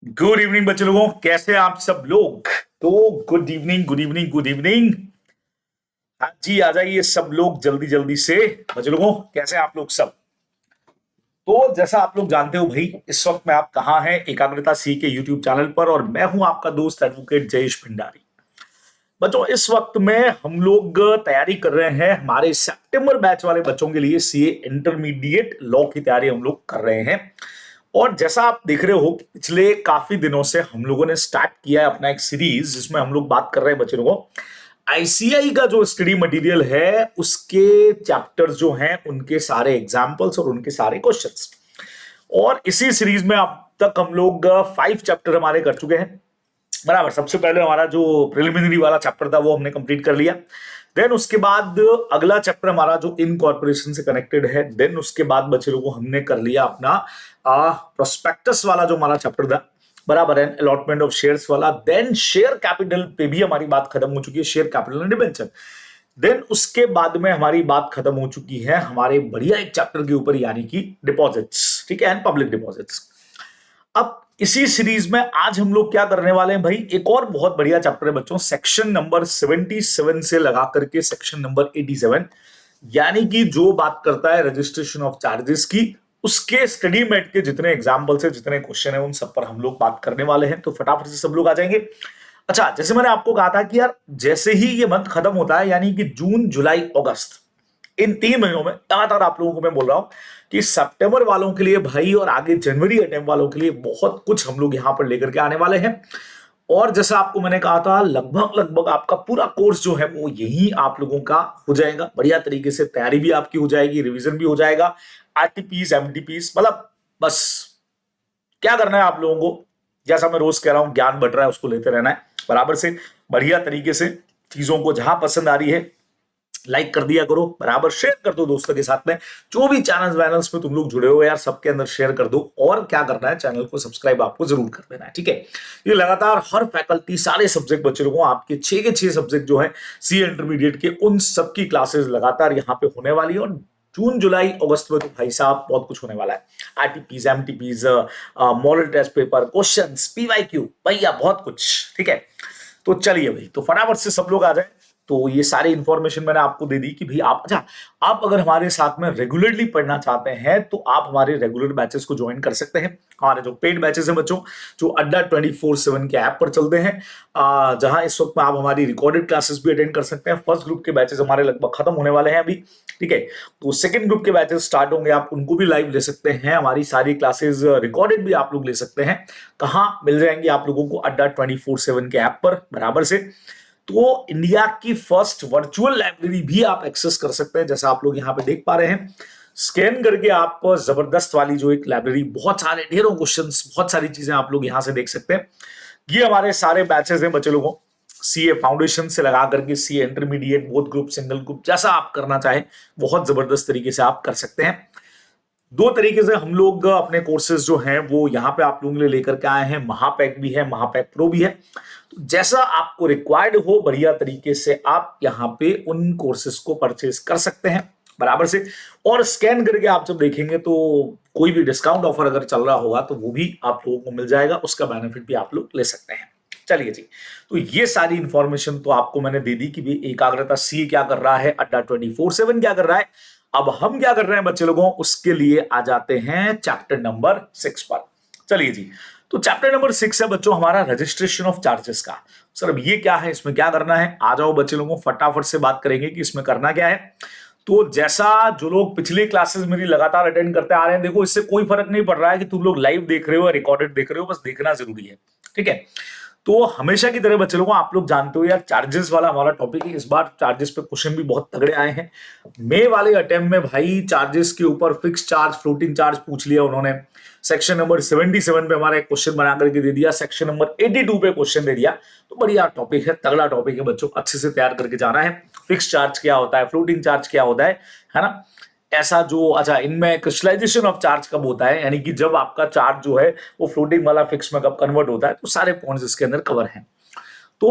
Good evening बच्चे लोगों, कैसे हैं आप सब लोग। तो good evening, good evening, good evening. हाँ जी, आ जाइए सब लोग जल्दी जल्दी से। बच्चे लोगों, कैसे हैं आप लोग सब। तो जैसा आप लोग जानते हो भाई, इस वक्त में आप कहाँ हैं, एकाग्रता सी के यूट्यूब चैनल पर, और मैं हूं आपका दोस्त एडवोकेट जयेश भंडारी। बच्चों, इस वक्त में हम लोग तैयारी कर रहे हैं हमारे सितंबर बैच वाले बच्चों के लिए, सीए इंटरमीडिएट लॉ की तैयारी हम लोग कर रहे हैं। और जैसा आप देख रहे हो कि पिछले काफी दिनों से हम लोगों ने स्टार्ट किया है अपना एक सीरीज, जिसमें हम लोग बात कर रहे हैं बच्चे लोगों आईसीआई का जो स्टडी मटेरियल है उसके चैप्टर्स जो हैं उनके सारे एग्जाम्पल्स और उनके सारे क्वेश्चंस। और इसी सीरीज में अब तक हम लोग 5 चैप्टर हमारे कर चुके हैं। बराबर, सबसे पहले हमारा जो प्रिलिमिनरी वाला चैप्टर था वो हमने कंप्लीट कर लिया। देन उसके बाद अगला चैप्टर हमारा जो इनकॉर्पोरेशन से कनेक्टेड है। देन उसके बाद बच्चे लोगों को हमने कर लिया अपना प्रोस्पेक्टस वाला जो हमारा चैप्टर था, बराबर है, अलॉटमेंट ऑफ शेयर्स वाला। देन शेयर कैपिटल पे भी हमारी बात खत्म हो चुकी है, share capital and debenture. Then उसके बाद में हमारी बात खत्म हो चुकी है हमारे बढ़िया एक चैप्टर के ऊपर, यानी कि डिपॉजिट्स, ठीक है, एंड पब्लिक डिपॉजिट्स। अब इसी सीरीज में आज हम लोग क्या करने वाले हैं भाई, एक और बहुत बढ़िया चैप्टर है बच्चों, सेक्शन नंबर 77 से लगा करके सेक्शन नंबर 87, यानी कि जो बात करता है रजिस्ट्रेशन ऑफ चार्जेस की, उसके स्टडी मेट के जितने एग्जाम्पल है, जितने क्वेश्चन है, उन सब पर हम लोग बात करने वाले हैं। तो फटाफट से सब लोग आ जाएंगे। अच्छा, जैसे मैंने आपको कहा था कि यार जैसे ही ये मंथ खत्म होता है, यानी कि जून जुलाई अगस्त, इन 3 महीनों में लगातार आप लोगों को मैं बोल रहा हूं कि सितंबर वालों के लिए भाई और आगे जनवरी अटेम्प्ट वालों के लिए बहुत कुछ हम लोग यहां पर लेकर के आने वाले हैं। और जैसा आपको मैंने कहा था, लगभग लगभग आपका पूरा कोर्स जो है वो यही आप लोगों का हो जाएगा बढ़िया तरीके से, तैयारी भी आपकी हो जाएगी, रिवीजन भी हो जाएगा, आरटीपीस एमटीपीस, मतलब बस क्या करना है आप लोगों को, जैसा मैं रोज कह रहा हूं, ज्ञान बढ़ रहा है उसको लेते रहना है बराबर से, बढ़िया तरीके से। चीजों को जहां पसंद आ रही है लाइक कर दिया करो, बराबर शेयर कर दो दोस्तों के साथ में। जो भी चैनल्स वैनल्स पे तुम लोग जुड़े हो यार, सबके अंदर शेयर कर दो। और क्या करना है, चैनल को सब्सक्राइब आपको जरूर कर देना है, ठीक है। ये लगातार हर फैकल्टी, सारे सब्जेक्ट बच्चे लोगों, आपके 6 के 6 सब्जेक्ट जो है सी इंटरमीडिएट के, उन सबकी क्लासेस लगातार यहाँ पे होने वाली है। और जून जुलाई अगस्त में तो भाई साहब बहुत कुछ होने वाला है। RTPs MTPs, model test paper, question, PYQ, भैया बहुत कुछ, ठीक है। तो चलिए भाई, तो फटाफट से सब लोग आ जाए। तो ये सारी इंफॉर्मेशन मैंने आपको दे दी कि भाई आप, अच्छा, आप अगर हमारे साथ में रेगुलरली पढ़ना चाहते हैं तो आप हमारे रेगुलर बैचेस को ज्वाइन कर सकते हैं। हमारे जो पेड बैचेस हैं बच्चों, जो अड्डा 24/7 के ऐप पर चलते हैं, जहां इस वक्त में आप हमारी रिकॉर्डेड क्लासेस भी अटेंड कर सकते हैं। फर्स्ट ग्रुप के बैचेस हमारे लगभग खत्म होने वाले हैं अभी, ठीक है। तो सेकंड ग्रुप के बैचेस स्टार्ट होंगे, आप उनको भी लाइव ले सकते हैं। हमारी सारी क्लासेस रिकॉर्डेड भी आप लोग ले सकते हैं। कहाँ मिल जाएंगे आप लोगों को, अड्डा 24/7 के ऐप पर, बराबर से। तो इंडिया की फर्स्ट वर्चुअल लाइब्रेरी भी आप एक्सेस कर सकते हैं, जैसा आप लोग यहां पे देख पा रहे हैं। स्कैन करके आप जबरदस्त वाली जो एक लाइब्रेरी, बहुत सारे ढेरों क्वेश्चंस, बहुत सारी चीजें आप लोग यहां से देख सकते हैं। ये हमारे सारे बैचेस हैं बच्चे लोगों, सीए फाउंडेशन से लगा करके CA intermediate, both group, single group, जैसा आप करना चाहें बहुत जबरदस्त तरीके से आप कर सकते हैं। 2 तरीके से हम लोग अपने कोर्सेज जो हैं वो यहाँ पे आप लोगों के लिए लेकर के आए हैं। महापैक भी है, महापैक प्रो भी है। तो जैसा आपको रिक्वायर्ड हो, बढ़िया तरीके से आप यहाँ पे उन कोर्सेज को परचेज कर सकते हैं, बराबर से। और स्कैन करके आप जब देखेंगे तो कोई भी डिस्काउंट ऑफर अगर चल रहा होगा तो वो भी आप लोगों को मिल जाएगा, उसका बेनिफिट भी आप लोग ले सकते हैं। चलिए जी, तो ये सारी इंफॉर्मेशन तो आपको मैंने दे दी कि भाई एकाग्रता सी क्या कर रहा है, अड्डा 24/7 क्या कर रहा है। अब हम क्या कर रहे हैं बच्चे लोगों, उसके लिए आ जाते हैं चैप्टर नंबर 6 पर। चलिए जी, तो चैप्टर नंबर 6 है बच्चों हमारा रजिस्ट्रेशन ऑफ चार्जेस का। सर अब ये क्या है, इसमें क्या करना है, आ जाओ बच्चे लोगों, फटाफट से बात करेंगे कि इसमें करना क्या है। तो जैसा जो लोग पिछली क्लासेस मेरी लगातार अटेंड करते आ रहे हैं, देखो इससे कोई फर्क नहीं पड़ रहा है कि तुम लोग लाइव देख रहे हो या रिकॉर्डेड देख रहे हो, बस देखना जरूरी है, ठीक है। तो हमेशा की तरह बच्चे लोगों, आप लोग जानते हो यार, चार्जेस वाला हमारा टॉपिक है। इस बार चार्जेस पे क्वेश्चन भी बहुत तगड़े आए हैं। मई वाले अटेम्प्ट में भाई चार्जेस के ऊपर फिक्स चार्ज, फ्लोटिंग चार्ज पूछ लिया उन्होंने। सेक्शन नंबर 77 पे हमारा एक क्वेश्चन बना करके दे दिया, सेक्शन नंबर 82 पे क्वेश्चन दे दिया। तो बढ़िया टॉपिक है, तगड़ा टॉपिक है बच्चों, अच्छे से तैयार करके जाना है। फिक्स चार्ज क्या होता है, फ्लोटिंग चार्ज क्या होता है ना, ऐसा जो, अच्छा इनमें क्रिस्टलाइजेशन ऑफ चार्ज कब होता है, यानी कि जब आपका चार्ज जो है वो फ्लोटिंग वाला फिक्स में कब कन्वर्ट होता है, तो सारे पॉइंट्स इसके अंदर कवर हैं। तो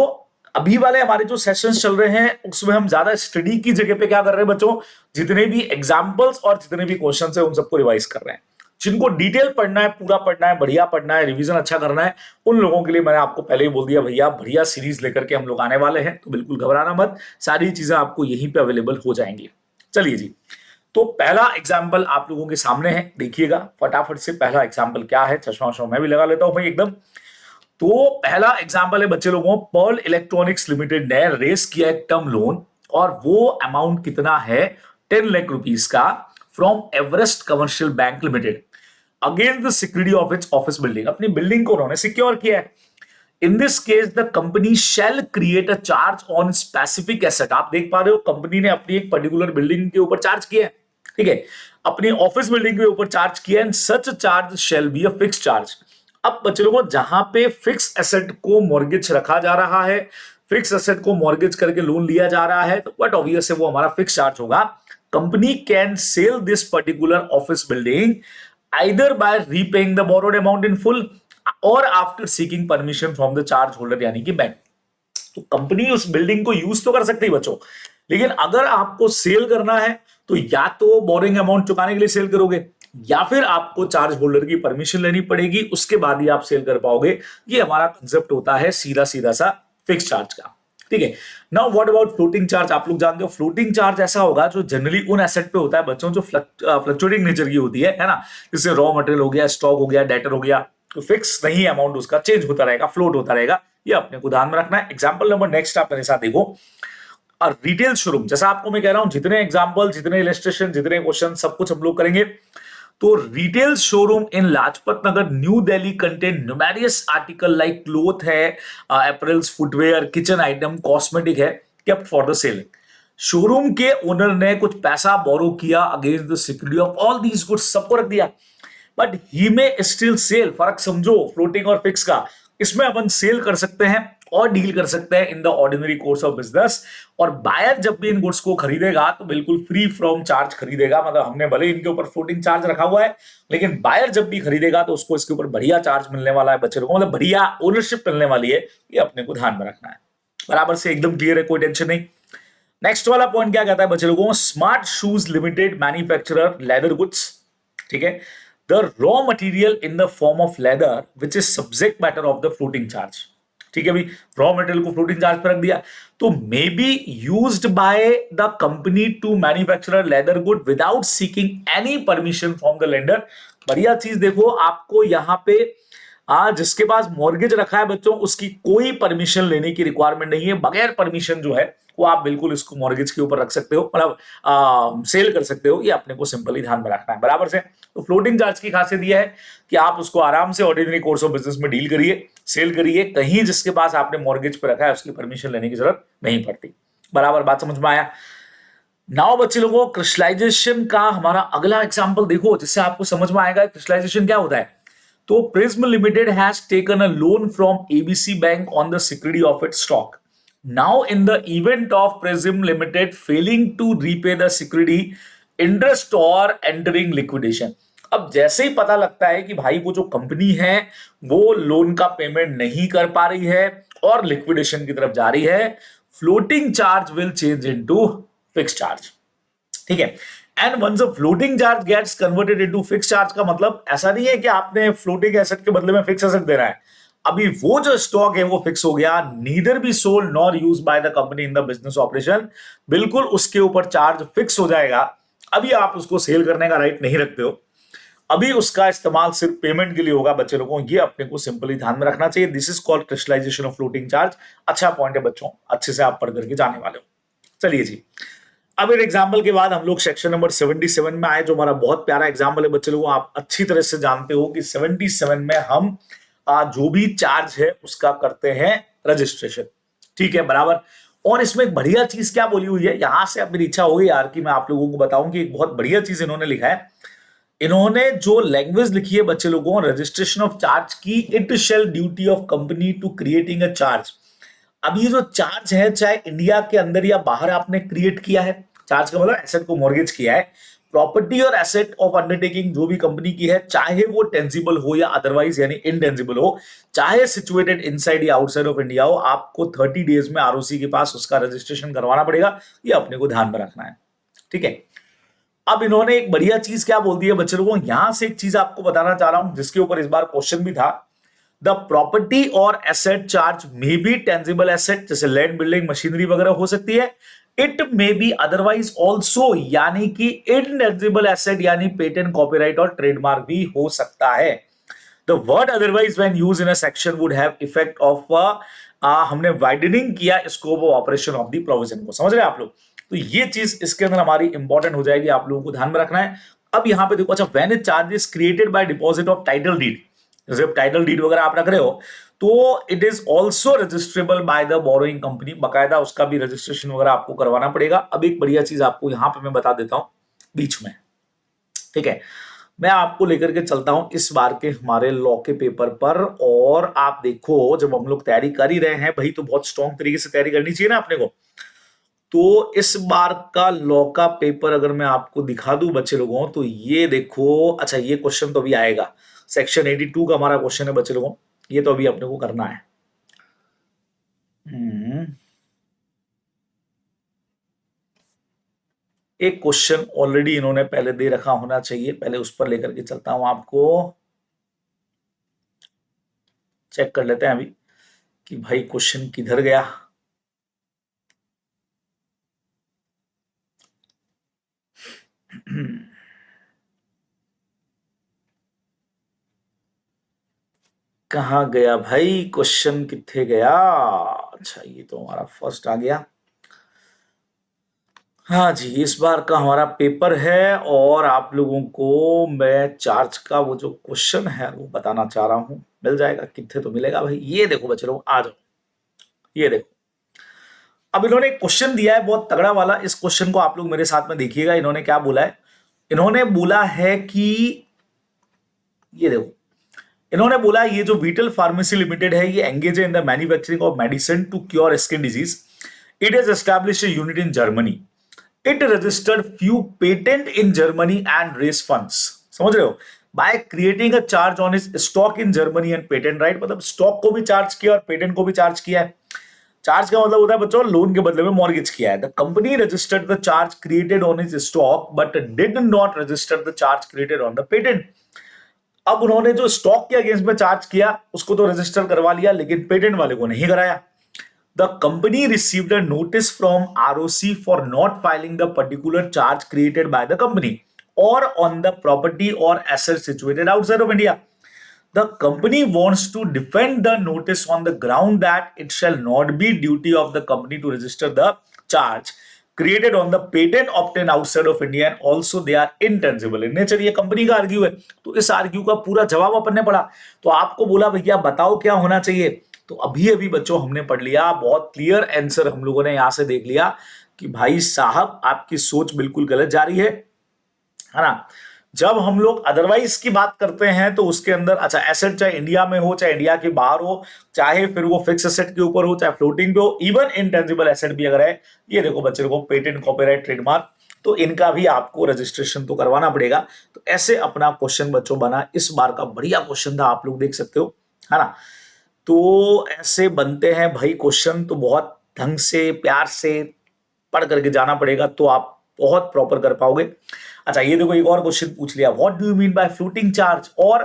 अभी वाले हमारे जो सेशंस चल रहे हैं उसमें हम ज्यादा स्टडी की जगह पे क्या कर रहे हैं बच्चों, जितने भी एग्जांपल्स और जितने भी क्वेश्चंस हैं उन सबको रिवाइज कर रहे हैं। जिनको डिटेल पढ़ना है, पूरा पढ़ना है, बढ़िया पढ़ना है, रिवीजन अच्छा करना है, उन लोगों के लिए मैंने आपको पहले ही बोल दिया भैया, बढ़िया सीरीज लेकर के हम लोग आने वाले हैं, तो बिल्कुल घबराना मत, सारी चीजें आपको यहीं पे अवेलेबल हो जाएंगी। चलिए जी, तो पहला एग्जाम्पल आप लोगों के सामने है, देखिएगा फटाफट से पहला एग्जाम्पल क्या है। चश्मा वश्मा मैं भी लगा लेता हूं भाई एकदम। तो पहला एग्जाम्पल है बच्चे लोगों, पर्ल इलेक्ट्रॉनिक्स लिमिटेड ने रेस किया एक टर्म लोन, और वो अमाउंट कितना है, 10 लाख रुपीस का, from Everest commercial bank limited against the security of it's office building. अपनी बिल्डिंग को उन्होंने सिक्योर किया है। In this case the company shall create a charge on specific asset. आप देख पा रहे हो, कंपनी ने अपनी एक पर्टिकुलर बिल्डिंग के ऊपर चार्ज किया है, ठीक है, अपनी ऑफिस बिल्डिंग के ऊपर चार्ज किया, and such charge shall be a fix charge. अब बच्चे लोगों, जहां पे फिक्स एसेट को मॉर्गेज रखा जा रहा है, फिक्स एसेट को मॉर्गेज करके लोन लिया जा रहा है, तो व्हाट ऑब्वियस है वो हमारा फिक्स चार्ज होगा। Company can sell this particular office building either by repaying the borrowed amount in full or after seeking permission from the charge holder यानी कि बैंक। तो कंपनी उस बिल्डिंग को यूज तो कर सकती है बच्चों, लेकिन अगर आपको सेल करना है तो या तो बोरिंग अमाउंट चुकाने के लिए सेल करोगे, या फिर आपको चार्ज होल्डर की परमिशन लेनी पड़ेगी, उसके बाद ही आप सेल कर पाओगे। ये हमारा कंसेप्ट होता है सीधा सीधा सा फिक्स चार्ज का, ठीक है। Now what about floating charge? आप लोग जानते हो फ्लोटिंग चार्ज ऐसा होगा जो जनरली उन एसेट पे होता है बच्चों जो फ्लक्चुएटिंग नेचर की होती है ना, जैसे रॉ मटेरियल हो गया, स्टॉक हो गया, डेटर हो गया, तो फिक्स नहीं अमाउंट उसका चेंज होता रहेगा, फ्लोट होता रहेगा, ये अपने को ध्यान में रखना है। एग्जांपल नंबर नेक्स्ट आप मेरे साथ देखो, और रिटेल शोरूम, जैसा आपको मैं कह रहा हूं, जितने एग्जांपल, जितने इलस्ट्रेशन, जितने क्वेश्चन, सब कुछ हम लोग करेंगे। तो retail showroom in Lajpat Nagar New Delhi contain numerous article like cloth है, apparels, footwear, kitchen item, cosmetic है, kept for the sale. Showroom के ओनर ने कुछ पैसा बोरो किया against the security of all these goods, सबको रख दिया, बट ही में स्टिल सेल। फर्क समझो फ्लोटिंग और फिक्स का, इसमें अपन सेल कर सकते हैं और डील कर सकते हैं in the ordinary course of business, और बायर जब भी इन गुड्स को खरीदेगा तो बिल्कुल फ्री फ्रॉम चार्ज खरीदेगा। मतलब हमने भले इनके ऊपर फ्लोटिंग चार्ज रखा हुआ है, लेकिन बायर जब भी खरीदेगा तो उसको इसके ऊपर बढ़िया चार्ज मिलने वाला है बच्चे लोगों, मतलब बढ़िया ओनरशिप मिलने वाली है, ये अपने को ध्यान में रखना है। बराबर से एकदम क्लियर है, कोई टेंशन नहीं। नेक्स्ट वाला पॉइंट क्या कहता है बच्चे लोगों, Smart Shoes Limited manufacturer leather goods, ठीक है, the raw material in the form of leather which is subject matter of the floating charge, ठीक है भाई, रॉ मटेरियल को फ्लोटिंग चार्ज पर रख दिया, तो may be used by the company to manufacture leather good without seeking any permission from the lender. बढ़िया चीज देखो, आपको यहां पे जिसके पास मॉर्गेज रखा है बच्चों, उसकी कोई परमिशन लेने की रिक्वायरमेंट नहीं है, बगैर परमिशन जो है वो आप बिल्कुल इसको मॉर्गेज के ऊपर रख सकते हो, मतलब सेल कर सकते हो, ये अपने को सिंपली ध्यान में रखना है। बराबर से, तो फ्लोटिंग चार्ज की खासियत यह है कि आप उसको आराम से ऑर्डिनरी कोर्स ऑफ बिजनेस में डील करिए, सेल करिए, कहीं जिसके पास आपने मॉर्गेज पे रखा है उसकी परमिशन लेने की जरूरत नहीं पड़ती। बराबर, बात समझ में आया? नाउ बच्चे लोगों, क्रिस्टलाइजेशन का हमारा अगला एग्जांपल देखो, जिससे आपको समझ में आएगा क्रिस्टलाइजेशन क्या होता है। तो Prism Limited has taken a loan from ABC bank on the security of its stock. Now in the event of Prism Limited failing to repay the security interest और एंटरिंग लिक्विडेशन। अब जैसे ही पता लगता है कि भाई वो जो कंपनी है वो लोन का पेमेंट नहीं कर पा रही है और लिक्विडेशन की तरफ जा रही है, floating charge will change into fix charge, ठीक है। And once a floating charge gets converted into fix charge का मतलब ऐसा नहीं है कि आपने फ्लोटिंग एसेट के बदले में फिक्स एसेट देना है, अभी वो जो स्टॉक है वो फिक्स हो गया, neither be sold nor use by the company in the business operation, बिल्कुल उसके ऊपर चार्ज फिक्स हो जाएगा। अभी आप उसको सेल करने का राइट नहीं रखते हो, अभी उसका इस्तेमाल सिर्फ पेमेंट के लिए होगा बच्चे लोगों, ये अपने को सिंपली ध्यान में रखना चाहिए। This is called crystallization of floating charge. अच्छा पॉइंट है बच्चों, अच्छे से आप पढ़ करके जाने वाले हो। चलिए जी, अब एक एग्जाम्पल के बाद हम लोग सेक्शन नंबर 77 में आए, जो हमारा बहुत प्यारा एग्जाम्पल है बच्चे लोगों। आप अच्छी तरह से जानते हो कि 77 में हम जो भी चार्ज है उसका करते हैं रजिस्ट्रेशन, ठीक है, बराबर। और इसमें एक बढ़िया चीज क्या बोली हुई है, यहां से अब मेरी इच्छा हो गई यार कि मैं आप लोगों को बताऊं कि एक बहुत बढ़िया चीज इन्होंने लिखा है। इन्होंने जो लैंग्वेज लिखी है बच्चे लोगों, रजिस्ट्रेशन ऑफ चार्ज की, it shall duty of company to creating a charge. अब ये जो चार्ज है, चाहे इंडिया के अंदर या बाहर आपने क्रिएट किया है, चार्ज का मतलब एसेट को मॉर्गेज किया है, प्रॉपर्टी और एसेट ऑफ अंडरटेकिंग जो भी कंपनी की है, चाहे वो टेंजिबल हो या अदरवाइज यानी इनटेंजिबल हो, चाहे सिचुएटेड इनसाइड या आउटसाइड ऑफ इंडिया हो, आपको 30 डेज में आरओसी के पास उसका रजिस्ट्रेशन करवाना पड़ेगा, ये अपने को ध्यान में रखना है, ठीक है। अब इन्होंने एक बढ़िया चीज क्या बोल दी है बच्चे लोगों, यहां से एक चीज आपको बताना चाह रहा हूं जिसके ऊपर इस बार क्वेश्चन भी था। द प्रॉपर्टी और asset charge may be tangible asset, जैसे लैंड बिल्डिंग मशीनरी वगैरह हो सकती है। It may be otherwise also, यानी कि इनटेंजिबल एसेट यानी पेटेंट, कॉपीराइट और ट्रेडमार्क भी हो सकता है। The word otherwise when used in a section would have effect of, हमने वाइडनिंग किया scope of operation of the provision को, समझ रहे हैं आप लोग। तो ये चीज इसके अंदर हमारी इंपॉर्टेंट हो जाएगी, आप लोगों को ध्यान में रखना है। अब यहां पे देखो, अच्छा, when a charge is created by deposit of title deed, जैसे टाइटल डीड वगैरह आप रख रहे हो, तो it is also registrable by the borrowing company, बकायदा उसका भी रजिस्ट्रेशन वगैरह आपको करवाना पड़ेगा। अब एक बढ़िया चीज आपको यहां पे मैं बता देता हूं बीच में, ठीक है। मैं आपको लेकर के चलता हूं इस बार के हमारे लॉ के पेपर पर, और आप देखो जब हम लोग तैयारी कर ही रहे हैं भाई, तो बहुत स्ट्रॉन्ग तरीके से तैयारी करनी चाहिए ना अपने को। तो इस बार का लॉ का पेपर अगर मैं आपको दिखा दूं बच्चे लोगों, तो ये देखो, अच्छा ये क्वेश्चन तो अभी आएगा, सेक्शन 82 का हमारा क्वेश्चन है बच्चे लोगों, ये तो अभी अपने को करना है। एक क्वेश्चन ऑलरेडी इन्होंने पहले दे रखा होना चाहिए, पहले उस पर लेकर के चलता हूं आपको, चेक कर लेते हैं अभी कि भाई क्वेश्चन किधर गया। कहाँ गया भाई क्वेश्चन, कितने गया। अच्छा ये तो हमारा फर्स्ट आ गया। हाँ जी, इस बार का हमारा पेपर है, और आप लोगों को मैं चार्ज का वो जो क्वेश्चन है वो बताना चाह रहा हूं। मिल जाएगा, कितने तो मिलेगा भाई। ये देखो बच्चे लोग, आ जाओ, ये देखो। अब इन्होंने एक क्वेश्चन दिया है बहुत तगड़ा वाला, इस क्वेश्चन को आप लोग मेरे साथ में देखिएगा। इन्होंने क्या बोला है, इन्होंने बोला है कि, ये देखो, इन्होंने बोला ये जो वीटल फार्मेसी लिमिटेड है, ये एंगेज है in the manufacturing of medicine to cure skin disease. It is established unit in Germany. It registered few patent in Germany and raise funds, समझ रहे हो, by creating a charge on is stock in Germany and patent right, मतलब stock को भी charge किया और patent को भी चार्ज किया है। चार्ज का मतलब होता है बच्चों लोन के बदले में मॉर्गेज किया है। The company registered the charge created on is stock but did not register the charge created on the patent. अब उन्होंने जो स्टॉक के अगेंस्ट में चार्ज किया उसको तो रजिस्टर करवा लिया, लेकिन पेटेंट वाले को नहीं कराया। The company received a notice from ROC for not filing the particular charge created by the company और ऑन द प्रॉपर्टी और asset situated outside of India. The company wants to defend the notice on the ground that it shall not be duty of the company to register the charge created on the patent obtained outside of India and also they are intangible in nature। ये company का argue है, तो इस argue का पूरा जवाब अपन ने पढ़ा। तो आपको बोला भैया बताओ क्या होना चाहिए, तो अभी अभी बच्चों हमने पढ़ लिया, बहुत क्लियर आंसर हम लोगों ने यहां से देख लिया कि भाई साहब आपकी सोच बिल्कुल गलत जा रही है ना। जब हम लोग अदरवाइज की बात करते हैं तो उसके अंदर, अच्छा, एसेट चाहे इंडिया में हो चाहे इंडिया के बाहर हो, चाहे फिर वो फिक्स एसेट के ऊपर हो चाहे फ्लोटिंग पे हो, इवन इनटेंजिबल एसेट भी अगर है, ये देखो बच्चे को पेटेंट, कॉपीराइट, ट्रेडमार्क, तो इनका भी आपको रजिस्ट्रेशन तो करवाना पड़ेगा। तो ऐसे अपना क्वेश्चन बच्चों बना, इस बार का बढ़िया क्वेश्चन था, आप लोग देख सकते हो, है ना। तो ऐसे बनते हैं भाई क्वेश्चन, तो बहुत ढंग से प्यार से पढ़ करके जाना पड़ेगा, तो आप बहुत प्रॉपर कर पाओगे। अच्छा ये देखो एक और क्वेश्चन पूछ लिया, what do you mean by floating charge और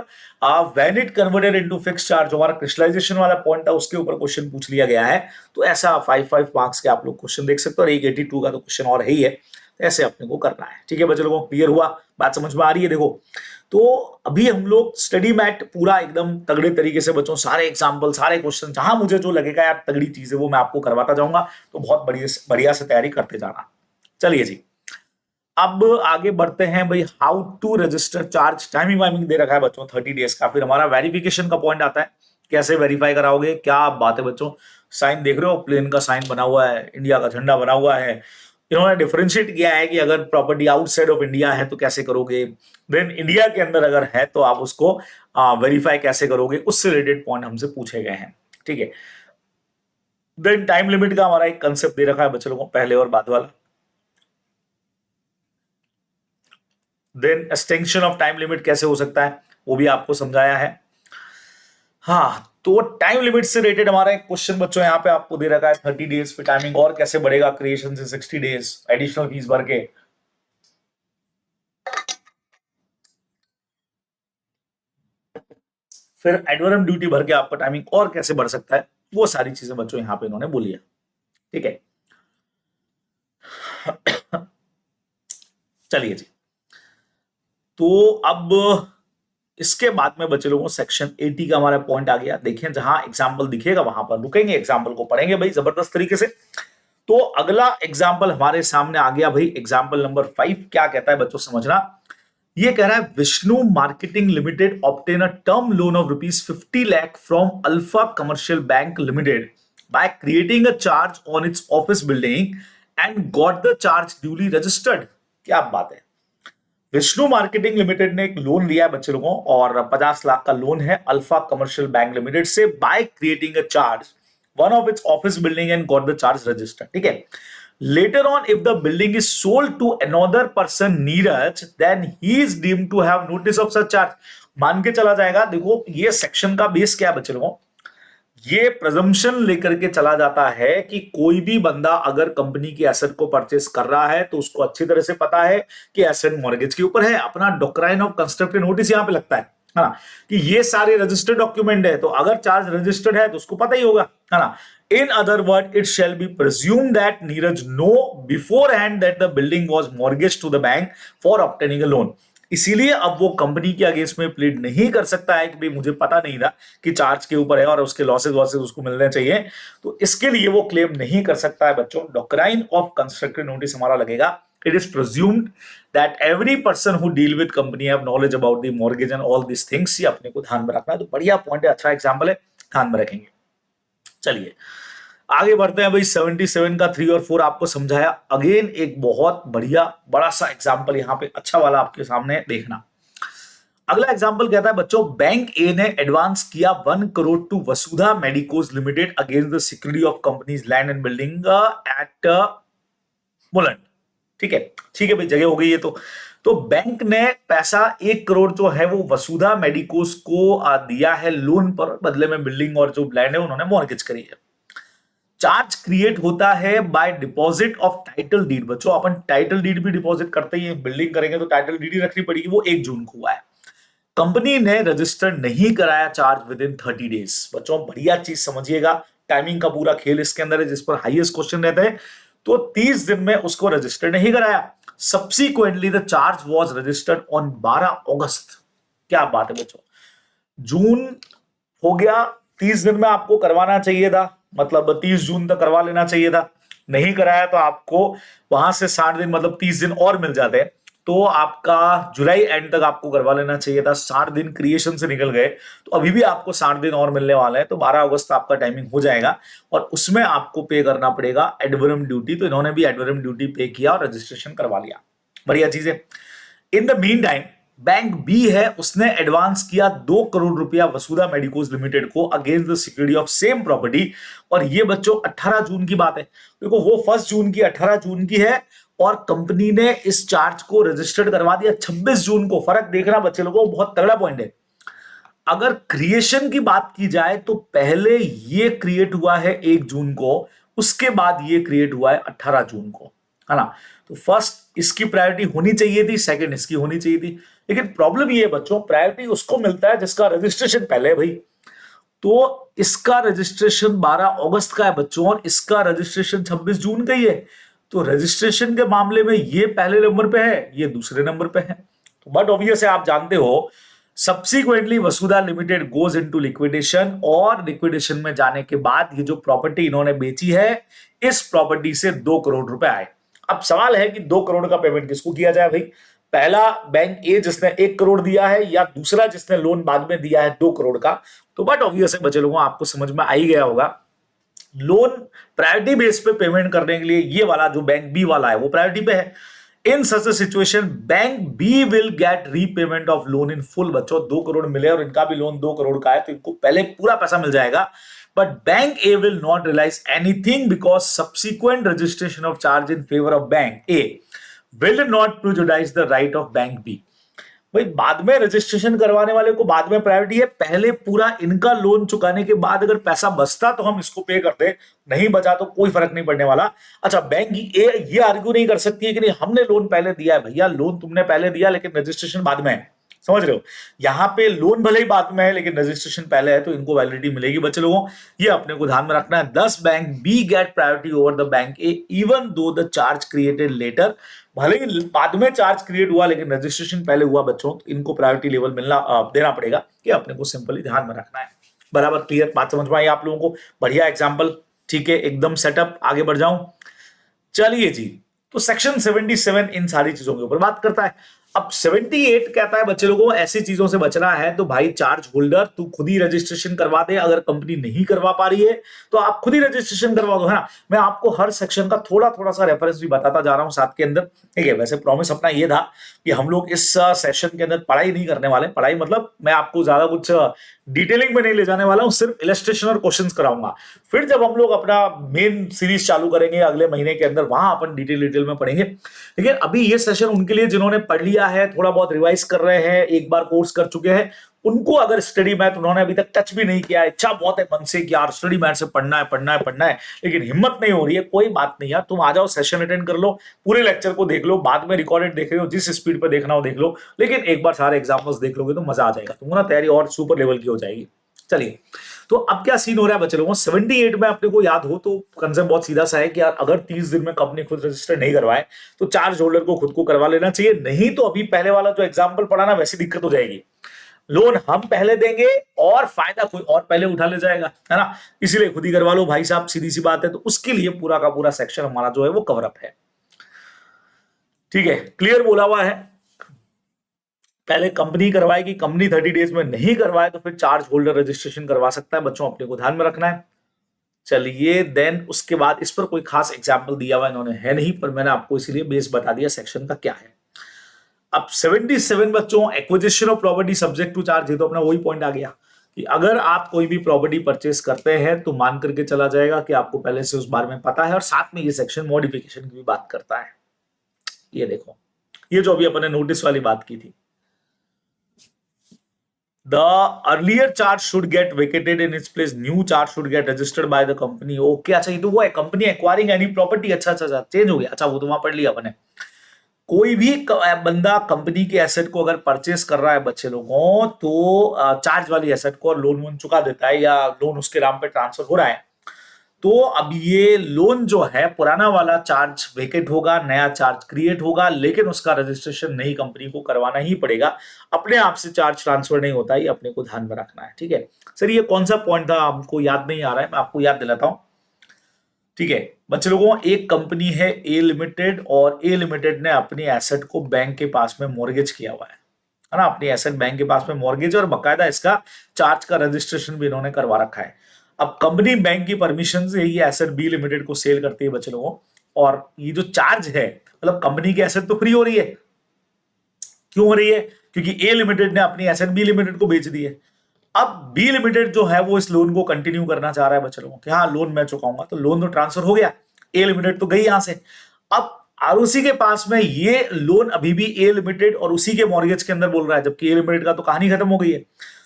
when it converted into fixed charge, हमारा क्रिस्टलाइजेशन वाला पॉइंट था उसके ऊपर क्वेश्चन पूछ लिया गया है। तो ऐसा 5 मार्क्स के आप लोग क्वेश्चन देख सकते हो, और एक 82 का तो क्वेश्चन और है ही है। ऐसे अपने को करना है, ठीक है बच्चे लोगों, क्लियर हुआ, बात समझ में आ रही है। देखो तो अभी हम लोग स्टडी मैट पूरा एकदम तगड़े तरीके से बच्चों, सारे एग्जाम्पल, सारे क्वेश्चन, जहां मुझे जो लगेगा यार तगड़ी चीज है वो मैं आपको करवाता जाऊंगा। तो बहुत बढ़िया से तैयारी करते जाना। चलिए जी, अब आगे बढ़ते हैं भाई, how to register charge. Timing वाइमिंग दे रखा है बच्चों 30 डेज का। फिर हमारा वेरिफिकेशन का पॉइंट आता है, कैसे वेरीफाई कराओगे, क्या बात है बच्चों। साइन देख रहे हो, प्लेन का साइन बना हुआ है, इंडिया का झंडा बना हुआ है। इन्होंने डिफरेंशिएट किया है कि अगर प्रॉपर्टी आउटसाइड ऑफ इंडिया है तो कैसे करोगे, देन इंडिया के अंदर अगर है तो आप उसको वेरीफाई कैसे करोगे, उससे रिलेटेड पॉइंट हमसे पूछे गए हैं, ठीक है। देन टाइम लिमिट का हमारा एक कंसेप्ट दे रखा है बच्चों को, पहले और बाद वाला। Then extension of time limit कैसे हो सकता है वो भी आपको समझाया है। हाँ, तो टाइम लिमिट से रिलेटेड हमारा एक क्वेश्चन बच्चों यहाँ पे आपको दे रखा है 30 डेज। फिर टाइमिंग और कैसे बढ़ेगा, क्रिएशन से 60 डेज, एडिशनल फीस भर के। फिर एडवर्म ड्यूटी भर के आपका टाइमिंग और कैसे बढ़ सकता है, वो सारी चीजें बच्चों यहां पे इन्होंने बोली है। ठीक है, चलिए जी। तो अब इसके बाद में बच्चे लोगों सेक्शन 80 का हमारा पॉइंट आ गया। देखिए जहां एग्जाम्पल दिखेगा वहां पर रुकेंगे, एग्जाम्पल को पढ़ेंगे भाई जबरदस्त तरीके से। तो अगला एग्जाम्पल हमारे सामने आ गया भाई, एग्जाम्पल नंबर 5 क्या कहता है बच्चों समझना। ये कह रहा है Vishnu marketing limited obtain a term loan of ₹50 lakh from alpha commercial bank limited by creating a charge on it's office building and got the charge duly registered. क्या बात है, विष्णु मार्केटिंग लिमिटेड ने एक लोन लिया है बच्चे लोगों, और 50 लाख का लोन है अल्फा कमर्शियल बैंक लिमिटेड से bye creating a charge one of its office building and got the charge registered. ठीक है, later on if the building is sold to another person Neeraj then he is deemed to have notice of such charge। मान के चला जाएगा, देखो ये section का base क्या है बच्चे लोगों, ये प्रजम्पशन लेकर के चला जाता है कि कोई भी बंदा अगर कंपनी की एसेट को परचेस कर रहा है तो उसको अच्छी तरह से पता है कि एसेट मॉर्गेज के ऊपर है। अपना डॉक्ट्राइन ऑफ कंस्ट्रक्टिव नोटिस यहां पे लगता है ना, कि ये सारे रजिस्टर्ड डॉक्यूमेंट है, तो अगर चार्ज रजिस्टर्ड है तो उसको पता ही होगा, है ना। In other word it shall be presumed that Neeraj know beforehand that the building was mortgage to the bank for obtaining a loan. इसीलिए अब वो कंपनी के अगेंस्ट में प्लीड नहीं कर सकता है कि भाई मुझे पता नहीं था कि चार्ज के ऊपर है और उसके लॉसेस वॉसेस उसको मिलने चाहिए, तो इसके लिए वो क्लेम नहीं कर सकता है बच्चों। डॉक्ट्राइन ऑफ कंस्ट्रक्टिव नोटिस हमारा लगेगा, it is presumed that every person who deal with company have knowledge about the mortgage and all these things। ये अपने को ध्यान में रखना है, तो बढ़िया पॉइंट है, अच्छा एग्जांपल है, ध्यान में रखेंगे। चलिए आगे बढ़ते हैं भाई। 77 का 3 और 4 आपको समझाया, अगेन एक बहुत बढ़िया बड़ा सा एग्जांपल यहाँ पे अच्छा वाला आपके सामने देखना। अगला एग्जांपल कहता है बच्चों, बैंक ए ने एडवांस किया 1 crore to Vasudha medicos limited against the security of companies land and building at Mulund. ठीक है भाई, जगह हो गई है। तो बैंक ने पैसा 1 करोड़ जो है वो वसुधा मेडिकोज को दिया है लोन पर, बदले में बिल्डिंग और जो लैंड है उन्होंने मॉर्गेज करी है। चार्ज क्रिएट होता है by deposit of title deed. बच्चों अपन टाइटल डीड भी डिपॉजिट करते ही, बिल्डिंग करेंगे तो टाइटल डीड ही रखनी पड़ेगी, वो 1 जून को हुआ है। कंपनी ने रजिस्टर नहीं कराया चार्ज विद इन 30 डेज। बच्चों बढ़िया चीज समझिएगा, टाइमिंग का पूरा खेल इसके अंदर है, जिस पर हाईएस्ट क्वेश्चन रहते हैं। तो 30 दिन में उसको रजिस्टर नहीं कराया। Subsequently the charge was registered on 12 अगस्त। क्या बात है बच्चों, जून हो गया, 30 दिन में आपको करवाना चाहिए था, मतलब 30 जून तक करवा लेना चाहिए था, नहीं कराया तो आपको वहां से 60 दिन मतलब 30 दिन और मिल जाते हैं, तो आपका जुलाई एंड तक आपको करवा लेना चाहिए था। 60 दिन क्रिएशन से निकल गए, तो अभी भी आपको 60 दिन और मिलने वाले हैं, तो 12 अगस्त आपका टाइमिंग हो जाएगा और उसमें आपको पे करना पड़ेगा एडवर्म ड्यूटी। तो इन्होंने भी एडवर्म ड्यूटी पे किया और रजिस्ट्रेशन करवा लिया, बढ़िया चीज है। In the meantime bank B है, उसने एडवांस किया 2 करोड़ रुपया वसुधा मेडिकोज लिमिटेड को against the security of same property, और ये बच्चों 18 जून की बात है। देखो वो 1 जून की 18 जून की है और कंपनी ने इस चार्ज को रजिस्टर्ड करवा दिया 26 जून को। फर्क देखना बच्चे लोगों, बहुत तगड़ा पॉइंट है। अगर क्रिएशन की बात की जाए तो पहले ये क्रिएट हुआ है 1 जून को, उसके बाद ये क्रिएट हुआ है 18 जून को, है ना। तो फर्स्ट इसकी प्रायोरिटी होनी चाहिए थी, सेकंड इसकी होनी चाहिए थी। लेकिन प्रॉब्लम ये है बच्चों, प्रायोरिटी उसको मिलता है जिसका रजिस्ट्रेशन पहले है भाई। तो इसका रजिस्ट्रेशन 12 अगस्त का है बच्चों और इसका रजिस्ट्रेशन 26 जून का ही है। तो रजिस्ट्रेशन के मामले में ये पहले नंबर पे है, ये दूसरे नंबर पे है। तो बट ऑब्वियस है, आप जानते हो सब्सिक्वेंटली वसुधा लिमिटेड गोज इनटू लिक्विडेशन, और लिक्विडेशन में जाने के बाद ये जो प्रॉपर्टी इन्होंने बेची है, इस प्रॉपर्टी से 2 करोड़ रुपए आए। अब सवाल है कि 2 करोड़ का पेमेंट किसको किया जाए भाई, पहला बैंक ए जिसने 1 करोड़ दिया है या दूसरा जिसने लोन बाद में दिया है 2 करोड़ का। तो बट ऑब्वियस है बच्चे लोगों, आपको समझ में आ ही गया होगा, लोन प्रायोरिटी बेस पे पेमेंट करने के लिए ये वाला जो बैंक बी वाला है वो प्रायोरिटी पे है। In such a situation bank B will get repayment of loan in full. बच्चों 2 करोड़ मिले और इनका भी लोन 2 करोड़ का है, तो इनको पहले पूरा पैसा मिल जाएगा। But bank A will not realise anything because subsequent registration of charge in favour of bank A will not prejudice the right of bank B. भाई बाद में रजिस्ट्रेशन करवाने वाले को बाद में प्रायोरिटी है, पहले पूरा इनका लोन चुकाने के बाद अगर पैसा बचता तो हम इसको पे करते, नहीं बचा तो कोई फर्क नहीं पड़ने वाला। अच्छा बैंक ए ये आर्ग्यू नहीं कर सकती है कि नहीं हमने लोन पहले दिया है। भैया लोन तुमने पहले दिया लेकिन रजिस्ट्रेशन बाद में है, समझ रहे हो? यहाँ पे लोन भले ही बाद में है लेकिन रजिस्ट्रेशन पहले है तो इनको वैलिडिटी मिलेगी बच्चे लोगों। ये अपने को ध्यान में रखना है। 10 bank B get priority over the bank A even though the charge created later. भले ही बाद में चार्ज क्रिएट हुआ लेकिन रजिस्ट्रेशन पहले हुआ बच्चों, तो इनको प्रायोरिटी लेवल देना पड़ेगा। ये अपने को सिंपली ध्यान में रखना है। बराबर क्लियर बात समझ में आई आप लोगों को? बढ़िया एग्जाम्पल, ठीक है, एकदम सेटअप। आगे बढ़ जाऊं, चलिए जी। तो सेक्शन 77 इन सारी चीजों के ऊपर बात करता है। अब 78 कहता है बच्चे लोगों ऐसी चीजों से बचना है तो भाई चार्ज होल्डर तू खुद ही रजिस्ट्रेशन करवा दे। अगर कंपनी नहीं करवा पा रही है तो आप खुद ही रजिस्ट्रेशन करवा दो, है ना। मैं आपको हर सेक्शन का थोड़ा थोड़ा सा रेफरेंस भी बताता जा रहा हूं साथ के अंदर, ठीक है। वैसे प्रॉमिस अपना ये था कि हम लोग इस सेशन के अंदर पढ़ाई नहीं करने वाले। पढ़ाई मतलब मैं आपको ज्यादा कुछ डिटेलिंग में नहीं ले जाने वाला हूं, सिर्फ इलस्ट्रेशन और क्वेश्चंस कराऊंगा। फिर जब हम लोग अपना मेन सीरीज चालू करेंगे अगले महीने के अंदर, वहां अपन डिटेल में पढ़ेंगे। लेकिन अभी ये सेशन उनके लिए जिन्होंने पढ़ लिया है, थोड़ा बहुत रिवाइज कर रहे हैं, एक बार कोर्स कर चुके हैं, उनको अगर स्टडी मैथ उन्होंने अभी तक टच भी नहीं किया है, इच्छा बहुत है मन से कि यार स्टडी मैथ से पढ़ना है पढ़ना है पढ़ना है, लेकिन हिम्मत नहीं हो रही है, कोई बात नहीं यार, तुम आ जाओ, सेशन अटेंड कर लो, पूरे लेक्चर को देख लो, बाद में रिकॉर्डेड देख रहे हो, जिस स्पीड पे देखना हो देख लो, लेकिन एक बार सारे एग्जाम्पल्स देख लोगे तो मजा आ जाएगा तुमको ना, तैयारी और सुपर लेवल की हो जाएगी। चलिए, तो अब क्या सीन हो रहा है बच्चे लोगों, 78 में अपने को याद हो तो कंसेप्ट बहुत सीधा सा है कि यार अगर 30 दिन में कंपनी खुद रजिस्टर नहीं करवाए तो चार्ज होल्डर को खुद को करवा लेना चाहिए। नहीं तो अभी पहले वाला जो एग्जांपल पढ़ा ना, वैसी दिक्कत हो जाएगी। लोन हम पहले देंगे और फायदा कोई और पहले उठा ले जाएगा, है ना। इसीलिए खुद ही करवा लो भाई साहब, सीधी सी बात है। तो उसके लिए पूरा का पूरा सेक्शन हमारा जो है वो कवर अप है, ठीक है, क्लियर बोला हुआ है। पहले कंपनी करवाएगी, कंपनी 30 डेज में नहीं करवाए तो फिर चार्ज होल्डर रजिस्ट्रेशन करवा सकता है बच्चों, अपने को ध्यान में रखना है। चलिए देन उसके बाद इस पर कोई खास एग्जाम्पल दिया हुआ इन्होंने है नहीं, पर मैंने आपको इसीलिए बेस बता दिया सेक्शन का क्या है। अब 77 बच्चों, acquisition of property subject to charge, ये तो अपना वही पॉइंट आ गया कि अगर आप कोई भी प्रॉपर्टी परचेस करते हैं तो मान करके चला जाएगा कि आपको पहले से उस बारे में पता है। और साथ में ये सेक्शन मॉडिफिकेशन की भी बात करता है। ये देखो, ये जो अभी अपने नोटिस वाली बात की थी, the earlier charge should get vacated in its place, new charge should get registered by the company। Okay, अच्छा, ये तो वो है कंपनी एक्वायरिंग एनी प्रॉपर्टी। अच्छा अच्छा अच्छा, चेंज हो गया। अच्छा, वो तो वहां पढ़ लिया अपने। कोई भी बंदा कंपनी के एसेट को अगर परचेस कर रहा है बच्चे लोगों, तो चार्ज वाली एसेट को लोन वोन चुका देता है या लोन उसके नाम पे ट्रांसफर हो रहा है, तो अब ये लोन जो है पुराना वाला चार्ज वेकेट होगा, नया चार्ज क्रिएट होगा, लेकिन उसका रजिस्ट्रेशन नई कंपनी को करवाना ही पड़ेगा। अपने आप से चार्ज ट्रांसफर नहीं होता, ये अपने को ध्यान में रखना है, ठीक है। सर ये कौन सा पॉइंट था, हमको याद नहीं आ रहा है, मैं आपको याद दिलाता हूं, ठीक है बच्चे लोगों। एक कंपनी है ए लिमिटेड, और ए लिमिटेड ने अपनी एसेट को बैंक के पास में मॉर्गेज किया हुआ है ना, अपनी एसेट बैंक के पास में मॉर्गेज, और बकायदा इसका चार्ज का रजिस्ट्रेशन भी इन्होंने करवा रखा है। अब कंपनी बैंक की परमिशन से ये एसेट बी लिमिटेड को सेल करती है बच्चे लोगों, और ये जो चार्ज है, मतलब कंपनी की एसेट तो फ्री हो रही है। क्यों हो रही है? क्योंकि ए लिमिटेड ने अपनी एसेट बी लिमिटेड को बेच दी है। अब बी लिमिटेड जो है वो इस लोन को कंटिन्यू करना चाह रहा है बच्चे लोगों कि हाँ लोन मैं चुकाऊंगा, तो लोन तो ट्रांसफर हो गया, ए लिमिटेड तो गई यहां से। अब आरओसी के पास में ये लोन अभी भी ए लिमिटेड और उसी के मॉर्गेज के अंदर बोल रहा है, जबकि ए लिमिटेड का तो कहानी खत्म हो गई है।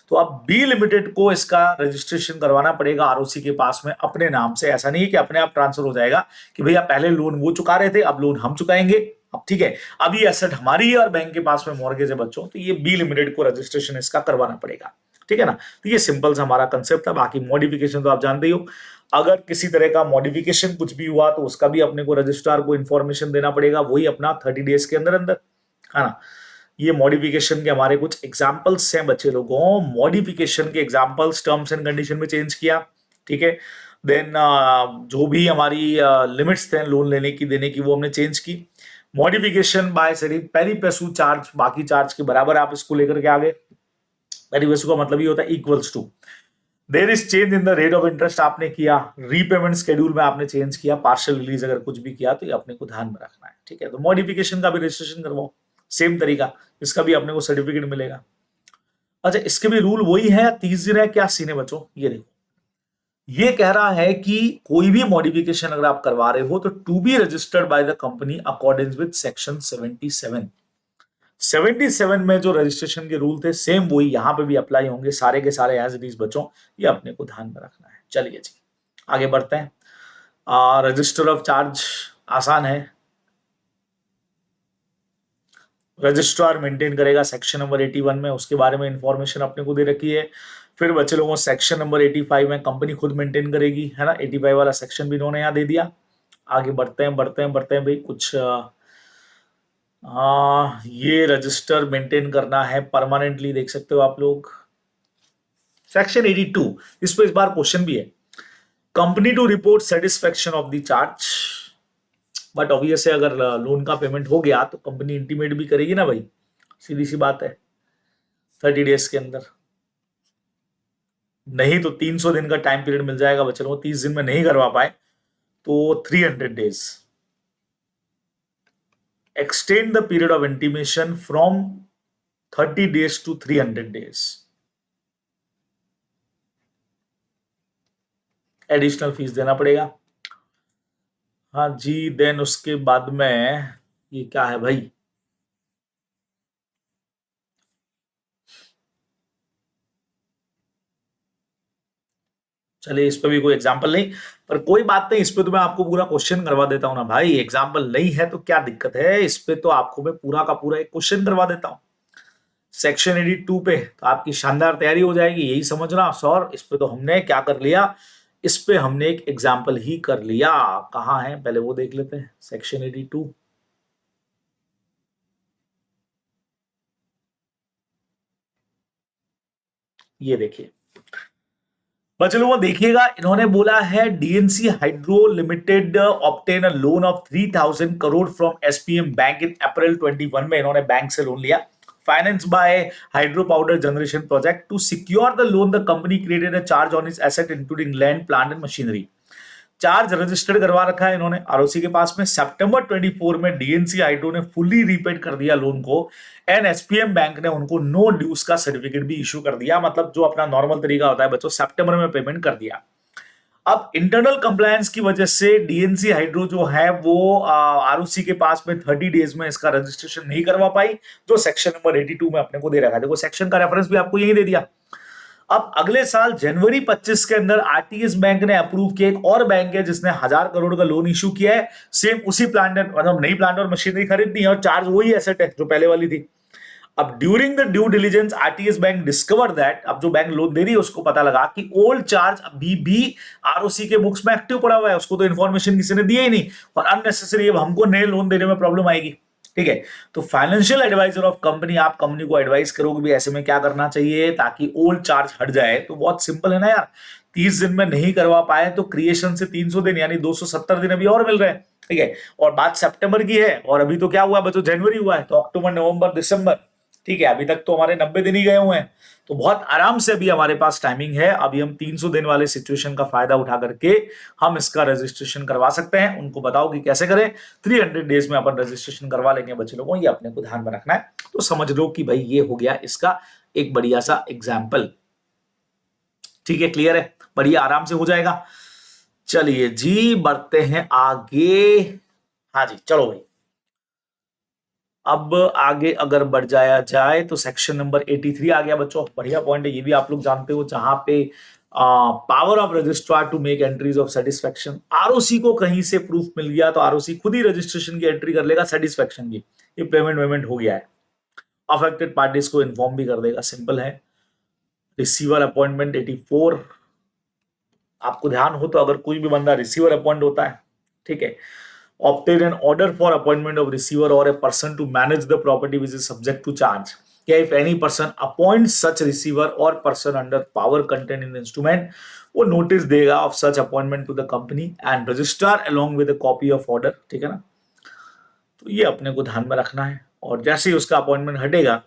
तो अब बी लिमिटेड को इसका रजिस्ट्रेशन करवाना पड़ेगा आरओसी के पास में अपने नाम से। ऐसा नहीं है कि अपने आप ट्रांसफर हो जाएगा कि भैया पहले लोन वो चुका रहे थे, अब लोन हम चुकाएंगे। अब ठीक है, अब ये एसेट हमारी है और बैंक के पास में मॉर्गेज है बच्चों, तो ये बी लिमिटेड को रजिस्ट्रेशन इसका करवाना पड़ेगा, ठीक है ना। तो ये सिंपल सा हमारा कंसेप्ट है। बाकी मॉडिफिकेशन तो आप जानते ही हो, अगर किसी तरह का मॉडिफिकेशन कुछ भी हुआ तो उसका भी अपने को रजिस्ट्रार को इंफॉर्मेशन देना पड़ेगा, वही अपना 30 डेज के अंदर अंदर, है ना। ये मॉडिफिकेशन के हमारे कुछ एग्जांपल्स हैं बच्चे लोगों। मॉडिफिकेशन के एग्जांपल्स टर्म्स एंड कंडीशन में चेंज किया, ठीक है। देन जो भी हमारी लिमिट्स थे लोन लेने की देने की, वो हमने चेंज की। मॉडिफिकेशन बाय पेरी पेसू चार्ज, बाकी चार्ज के बराबर आप इसको लेकर के आ गए। पेरी पेसू का मतलब ये होता है equals to. There is change in the rate of interest आपने किया, रीपेमेंट शेड्यूल में आपने चेंज किया, पार्शियल रिलीज अगर कुछ भी किया तो ये अपने को ध्यान में रखना है, ठीक है। तो मॉडिफिकेशन का भी रजिस्ट्रेशन करवाओ, सेम तरीका, इसका भी अपने को सर्टिफिकेट मिलेगा। अच्छा, इसके भी रूल वही है या 30 दिन है, क्या सीन है बच्चों? ये देखो, ये कह रहा है कि कोई भी मॉडिफिकेशन अगर आप करवा रहे हो तो to be registered by the company according with section 77। 77 में जो रजिस्ट्रेशन के रूल थे सेम वही यहां पे भी अप्लाई होंगे, सारे के सारे एज इट इज बच्चों, ये अपने को ध्यान में रखना है। चलिए जी आगे बढ़ते हैं। रजिस्टर ऑफ चार्ज आसान है, रजिस्ट्रार मेंटेन करेगा सेक्शन नंबर 81 में, उसके बारे में इंफॉर्मेशन अपने को दे रखी है। फिर बच्चे लोगों सेक्शन नंबर 85 में कंपनी खुद मेंटेन करेगी, है ना। 85 वाला सेक्शन भी इन्होंने यहाँ दे दिया। आगे बढ़ते हैं बढ़ते हैं बढ़ते हैं भाई, कुछ ये रजिस्टर मेंटेन करना है परमानेंटली, देख सकते हो आप लोग। सेक्शन 82, इस पर इस बार क्वेश्चन भी है। Company to report satisfaction of the charge, but obvious है अगर लोन का पेमेंट हो गया तो कंपनी इंटीमेट भी करेगी ना भाई, सीधी सी बात है, 30 डेज के अंदर। नहीं तो 300 दिन का टाइम पीरियड मिल जाएगा बच्चों को, 30 दिन में नहीं करवा पाए तो 300 days. Extend the period of intimation from 30 days to 300 days. Additional fees देना पड़ेगा। हाँ जी, देन उसके बाद में ये क्या है भाई, चलिए इस पे भी कोई एग्जांपल नहीं, पर कोई बात नहीं, इस पे तो मैं आपको पूरा क्वेश्चन करवा देता हूं ना भाई। एग्जांपल नहीं है तो क्या दिक्कत है, इस पे तो आपको मैं पूरा का पूरा एक क्वेश्चन करवा देता हूं सेक्शन 82 पे, तो आपकी शानदार तैयारी हो जाएगी। यही समझना सर, इस पे तो हमने क्या कर लिया, इस पे हमने एक एग्जाम्पल ही कर लिया। कहाँ है पहले वो देख लेते हैं, सेक्शन 82। ये देखिए बच्चे लोगों देखिएगा, इन्होंने बोला है DNC hydro limited obtain a loan of 3000 crore from SPM bank in April 21 में इन्होंने बैंक से लोन लिया। Finance by hydro powder generation project. To secure the loan the company created a charge on its asset including land plant and machinery. Charge registered करवा रखा है इन्होंने ROC के पास में। सितंबर 24 में डीएनसी हाइड्रो ने फुल्ली रीपेड कर दिया लोन को, एंड एसपीएम बैंक ने उनको नो ड्यूज का सर्टिफिकेट भी इशू कर दिया, मतलब जो अपना नॉर्मल तरीका होता है बच्चों, सितंबर में पेमेंट कर दिया। अब इंटरनल कंप्लायंस की वजह से डीएनसी हाइड्रो जो है वो आरओसी के पास में 30 डेज में इसका रजिस्ट्रेशन नहीं करवा पाई, जो सेक्शन नंबर 82 में अपने को दे रखा है। देखो सेक्शन का रेफरेंस भी आपको यही दे दिया। अब अगले साल जनवरी 25 के अंदर आरटीएस बैंक ने अप्रूव किया, एक और बैंक है जिसने 1000 करोड़ का लोन इशू किया है, सेम उसी प्लांट, मतलब नई प्लांट और मशीनरी खरीदनी है और चार्ज वही एसेट है जो पहले वाली थी। अब during the due diligence RTS bank discover that, अब जो बैंक लोन दे रही है उसको पता लगा कि ओल्ड चार्ज अभी भी आरओसी के बुक्स में एक्टिव पड़ा हुआ है, उसको तो इन्फॉर्मेशन किसी ने दी ही नहीं, और अननेसेसरी अब हमको नए लोन देने में प्रॉब्लम आएगी। ठीक है, तो फाइनेंशियल एडवाइजर ऑफ कंपनी, आप कंपनी को एडवाइस करोगे भी ऐसे में क्या करना चाहिए ताकि ओल्ड चार्ज हट जाए, तो बहुत सिंपल है ना यार। 30 दिन में नहीं करवा पाए तो क्रिएशन से 300 दिन यानी 270 दिन अभी और मिल रहे हैं। ठीक है, और बात सितंबर की है, और अभी तो क्या हुआ बच्चों, जनवरी हुआ है, तो अक्टूबर नवंबर दिसंबर, ठीक है, अभी तक तो हमारे 90 दिन ही गए हुए हैं, तो बहुत आराम से अभी हमारे पास टाइमिंग है। अभी हम 300 दिन वाले सिचुएशन का फायदा उठा करके हम इसका रजिस्ट्रेशन करवा सकते हैं। उनको बताओ कि कैसे करें, 300 डेज में अपन रजिस्ट्रेशन करवा लेंगे बच्चे लोगों, ये अपने को ध्यान में रखना है। तो समझ लो कि भाई ये हो गया इसका एक बढ़िया सा एग्जाम्पल। ठीक है, क्लियर है, बढ़िया आराम से हो जाएगा। चलिए जी बढ़ते हैं आगे। हाँ जी चलो भाई, अब आगे अगर बढ़ जाया जाए तो सेक्शन नंबर 83 आ गया बच्चों, बढ़िया पॉइंट है, ये भी आप लोग जानते हो, जहां पे power of registrar to make entries of satisfaction. ROC को कहीं से प्रूफ मिल गया तो आरओसी खुद ही रजिस्ट्रेशन की एंट्री कर लेगा सेटिस्फेक्शन की, ये पेमेंट वेमेंट हो गया है, अफेक्टेड पार्टीज को इन्फॉर्म भी कर देगा, सिंपल है। रिसीवर अपॉइंटमेंट 84, आपको ध्यान हो तो अगर कोई भी बंदा रिसीवर अपॉइंट होता है, ठीक है, obtain an order for appointment of receiver or a person to manage the property which is subject to charge, या if any person appoints such receiver or person under power contained in the instrument, वो notice देगा of such appointment to the company and registrar along with a copy of order। ठीक है ना, तो ये अपने को ध्यान में रखना है। और जैसे ही उसका अपॉइंटमेंट हटेगा,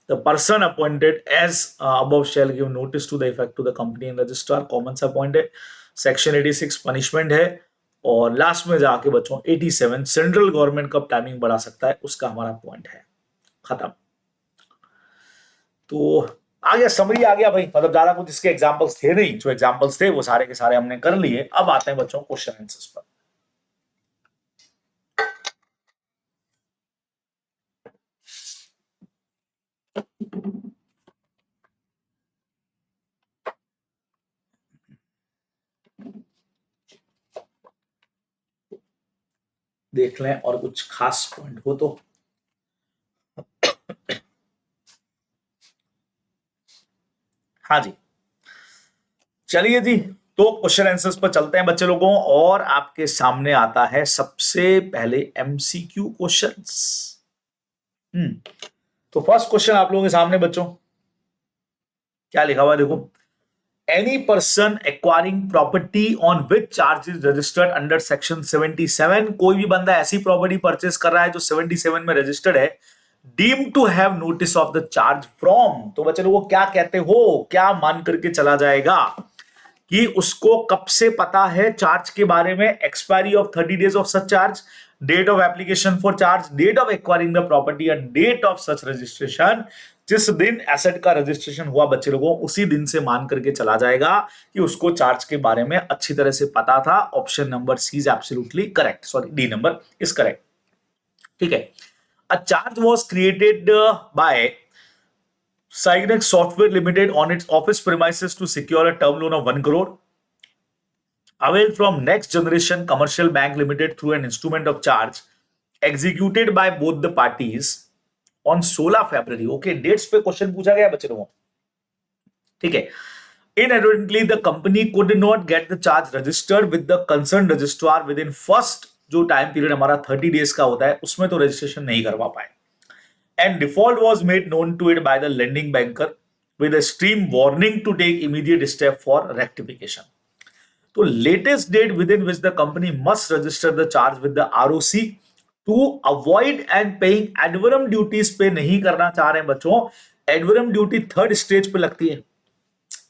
the person appointed as above shall give notice to the effect to the company and registrar, common सा पॉइंट है। सेक्शन 86 पनिशमेंट है, और लास्ट में जाके बच्चों 87 सेंट्रल गवर्नमेंट कब टाइमिंग बढ़ा सकता है उसका हमारा पॉइंट है, खत्म। तो आ गया, समरी आ गया भाई, मतलब ज्यादा कुछ इसके एग्जांपल्स थे नहीं, जो एग्जांपल्स थे वो सारे के सारे हमने कर लिए। अब आते हैं बच्चों क्वेश्चन आंसर्स पर। देख लें और कुछ खास पॉइंट हो तो। हाँ जी, चलिए जी, तो क्वेश्चन आंसर्स पर चलते हैं बच्चे लोगों, और आपके सामने आता है सबसे पहले एमसीक्यू क्वेश्चंस। तो फर्स्ट क्वेश्चन आप लोगों के सामने बच्चों क्या लिखा हुआ है, देखो। Any person acquiring property on which charge is registered under section 77, कोई भी बंदा ऐसी प्रॉपर्टी परचेस कर रहा है जो 77 में रजिस्टर्ड है, deem to have notice of the charge from, तो बच्चे लोगों क्या कहते हो, क्या मान करके चला जाएगा कि उसको कब से पता है चार्ज के बारे में, expiry of 30 days of such charge, date of application for charge, date of acquiring the property and date of such registration. जिस दिन एसेट का रजिस्ट्रेशन हुआ बच्चे लोगों, उसी दिन से मान करके चला जाएगा कि उसको चार्ज के बारे में अच्छी तरह से पता था। Option number C is absolutely correct, sorry D number is correct. ठीक है, a charge was created by Cynex Software Limited on its office premises to secure a term loan of 1 crore availed from Next Generation Commercial Bank Limited through an instrument of charge executed by both the parties on 16 February. Okay, dates पे question पूछा गया बच्चे लोगों, ठीक है। Inadvertently, the company could not get the charge registered with the concerned registrar within first जो time period हमारा 30 days का होता है, उसमें तो रजिस्ट्रेशन नहीं करवा पाए, and default was made known to it by the lending banker with a stream warning to take immediate step for rectification. तो latest date within which the company must register the charge with the ROC to avoid and paying ad valorem duties पे नहीं करना चाह रहे हैं बच्चों। ad valorem duty third stage पे लगती है,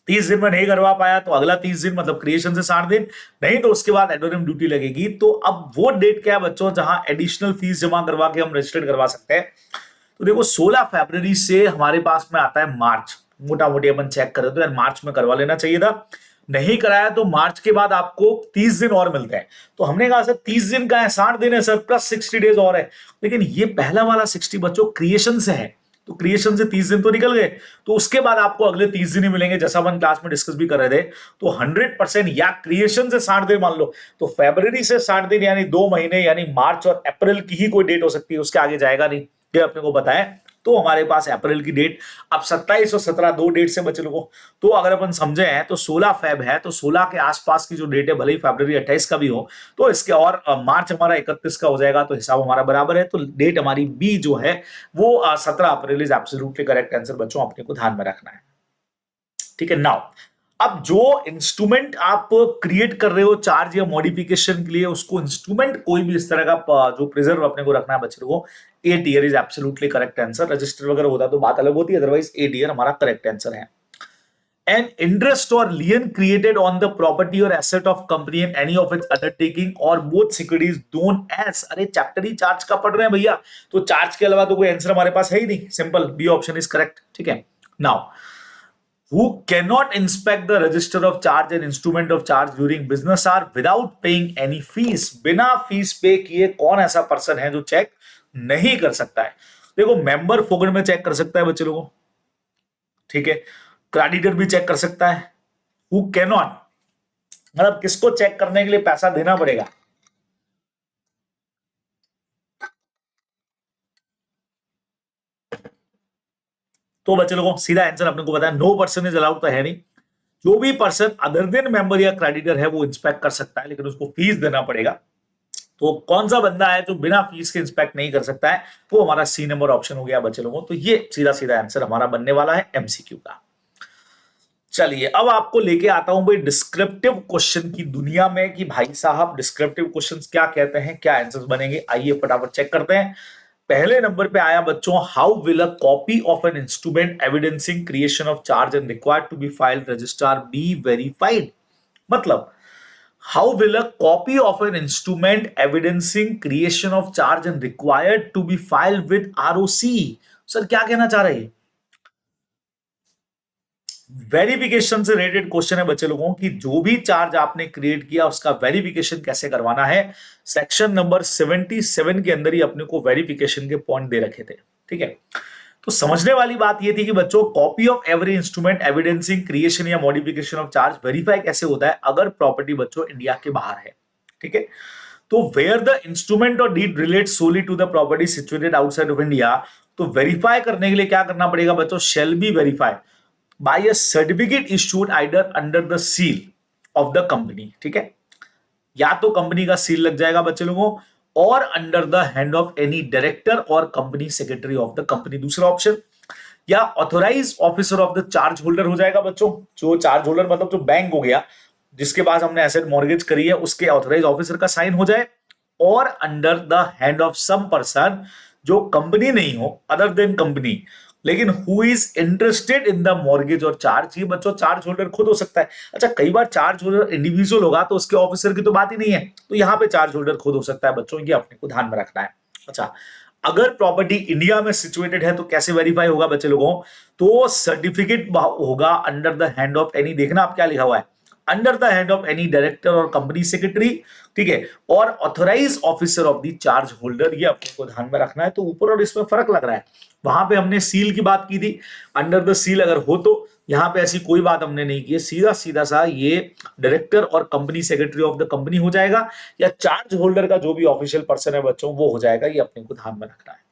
30 दिन में नहीं करवा पाया तो अगला 30 दिन मतलब क्रिएशन से 60 दिन, नहीं तो उसके बाद एड वैलोरम ड्यूटी लगेगी। तो अब वो डेट क्या है बच्चों जहां एडिशनल फीस जमा करवा के हम रजिस्टर्ड करवा सकते हैं। तो देखो 16 फरवरी से हमारे पास में आता है मार्च, मोटा मोटी अपन चेक करें तो यार मार्च में करवा लेना चाहिए था, नहीं कराया तो मार्च के बाद आपको 30 दिन और मिलते हैं। तो हमने कहा सर 30 दिन का है, 60 दिन है सर, प्लस 60 डेज और है, लेकिन ये पहला वाला 60 बच्चों क्रिएशन से है, तो क्रिएशन से 30 दिन तो निकल गए, तो उसके बाद आपको अगले 30 दिन ही मिलेंगे, जैसा अपन क्लास में डिस्कस भी कर रहे थे। तो 100% या क्रिएशन से 60 दिन मान लो, तो फरवरी से 60 दिन यानी 2 महीने, यानी मार्च और अप्रैल की ही कोई डेट हो सकती है, उसके आगे जाएगा नहीं, ये अपने को बताया। तो हमारे पास अप्रैल की डेट, अब 27 और 17 दो डेट से बचे लोगों, तो अगर अपन समझे हैं तो 16 फेब है, तो 16 के आसपास की जो डेट है, भले ही फरवरी 28 का भी हो, तो इसके और मार्च हमारा 31 का हो जाएगा, तो हिसाब हमारा बराबर है। तो डेट हमारी बी जो है वो 17 April is absolutely correct answer बच्चों, अपने को ध्यान में रखना है। ठीक है, नाउ अब जो इंस्ट्रूमेंट आप क्रिएट कर रहे हो चार्ज या मॉडिफिकेशन के लिए, उसको इंस्ट्रूमेंट कोई भी इस तरह का जो प्रिजर्व अपने को रखना है बच्चे को, a tier is absolutely correct answer. Register वगैरह होता तो बात अलग होती है, अदरवाइज ए टीयर हमारा करेक्ट आंसर है। An interest or lien created on the property or asset of company and any of its undertaking or both securities known as, अरे चैप्टर ही चार्ज का पढ़ रहे हैं भैया, तो चार्ज के अलावा तो कोई आंसर हमारे पास है ही नहीं, simple B option is correct. ठीक है, now who cannot inspect the register of charge and instrument of charge during business hour without paying any fees, बिना फीस पे किए कौन ऐसा पर्सन है जो चेक नहीं कर सकता है? देखो मेंबर फोकट में चेक कर सकता है बच्चे लोगों, ठीक है, क्रेडिटर भी चेक कर सकता है, हु कैनॉट मतलब किसको चेक करने के लिए पैसा देना पड़ेगा? तो बच्चे लोगों सीधा आंसर अपने को बताया, नो पर्सन इज अलाउड तो है नहीं, जो भी पर्सन अदर देन मेंबर या क्रेडिटर है वो इंस्पेक्ट कर सकता है, लेकिन उसको फीस देना पड़ेगा। तो कौन सा बंदा है जो बिना फीस के इंस्पेक्ट नहीं कर सकता है? वो हमारा सी नंबर ऑप्शन हो गया बच्चे लोगों। तो ये सीधा सीधा आंसर हमारा बनने वाला है एमसीक्यू का। चलिए अब आपको लेके आता हूं भाई डिस्क्रिप्टिव क्वेश्चन की दुनिया में, कि भाई साहब डिस्क्रिप्टिव क्वेश्चंस क्या कहते हैं, क्या आंसर्स बनेंगे, आइए फटाफट चेक करते हैं। पहले नंबर पे आया बच्चों, how will a copy of an instrument evidencing creation of charge and required to be filed registrar be verified? मतलब how will a copy of an instrument evidencing creation of charge and required to be filed with ROC? Sir क्या कहना चाह रहे हैं? Verification से related question है बच्चे लोगों की, जो भी चार्ज आपने क्रिएट किया उसका वेरिफिकेशन कैसे करवाना है। सेक्शन नंबर 77 के अंदर ही अपने को वेरिफिकेशन के पॉइंट दे रखे थे। ठीक है, तो समझने वाली बात यह थी कि बच्चों copy of every instrument evidencing creation या मॉडिफिकेशन ऑफ चार्ज वेरीफाई कैसे होता है अगर प्रॉपर्टी बच्चों इंडिया के बाहर है। ठीक है, तो वेयर द इंस्ट्रूमेंट और deed relate solely to the property situated outside of India, तो वेरीफाई करने के लिए क्या करना पड़ेगा बच्चों? Shall be verify, by a certificate issued either under the seal of the company, ठीक है, या तो कंपनी का सील लग जाएगा बच्चे लोगों, और under the hand of any director और company secretary of the company, दूसरा ऑप्शन, या authorise officer of the charge holder हो जाएगा बच्चों, जो चार्ज होल्डर मतलब जो बैंक हो गया जिसके पास हमने एसेट मॉर्गेज करी है, उसके ऑथोराइज ऑफिसर का साइन हो जाए, और under the hand of some person जो कंपनी नहीं हो अदर देन कंपनी, लेकिन who is interested in the mortgage और चार्ज, ये बच्चों चार्ज होल्डर खुद हो सकता है। अच्छा, कई बार चार्ज होल्डर इंडिविजुअल होगा तो उसके ऑफिसर की तो बात ही नहीं है, तो यहां पे चार्ज होल्डर खुद हो सकता है बच्चों, ये अपने को ध्यान में रखना है। अच्छा, अगर प्रॉपर्टी इंडिया में सिचुएटेड है तो कैसे वेरीफाई होगा बच्चे लोगों, तो सर्टिफिकेट होगा under the hand of any, देखना आप क्या लिखा हुआ है, under the hand of any director और कंपनी सेक्रेटरी, ठीक है, और authorise officer of the charge holder, ये अपने को ध्यान में रखना है। तो ऊपर और इसमें फर्क लग रहा है, वहां पे हमने सील की बात की थी, अंडर द सील अगर हो तो, यहां पे ऐसी कोई बात हमने नहीं की है, सीधा सीधा सा ये डायरेक्टर और company secretary of the company हो जाएगा, या चार्ज होल्डर का जो भी ऑफिशियल पर्सन है बच्चों वो हो जाएगा, ये अपने को ध्यान में रखना है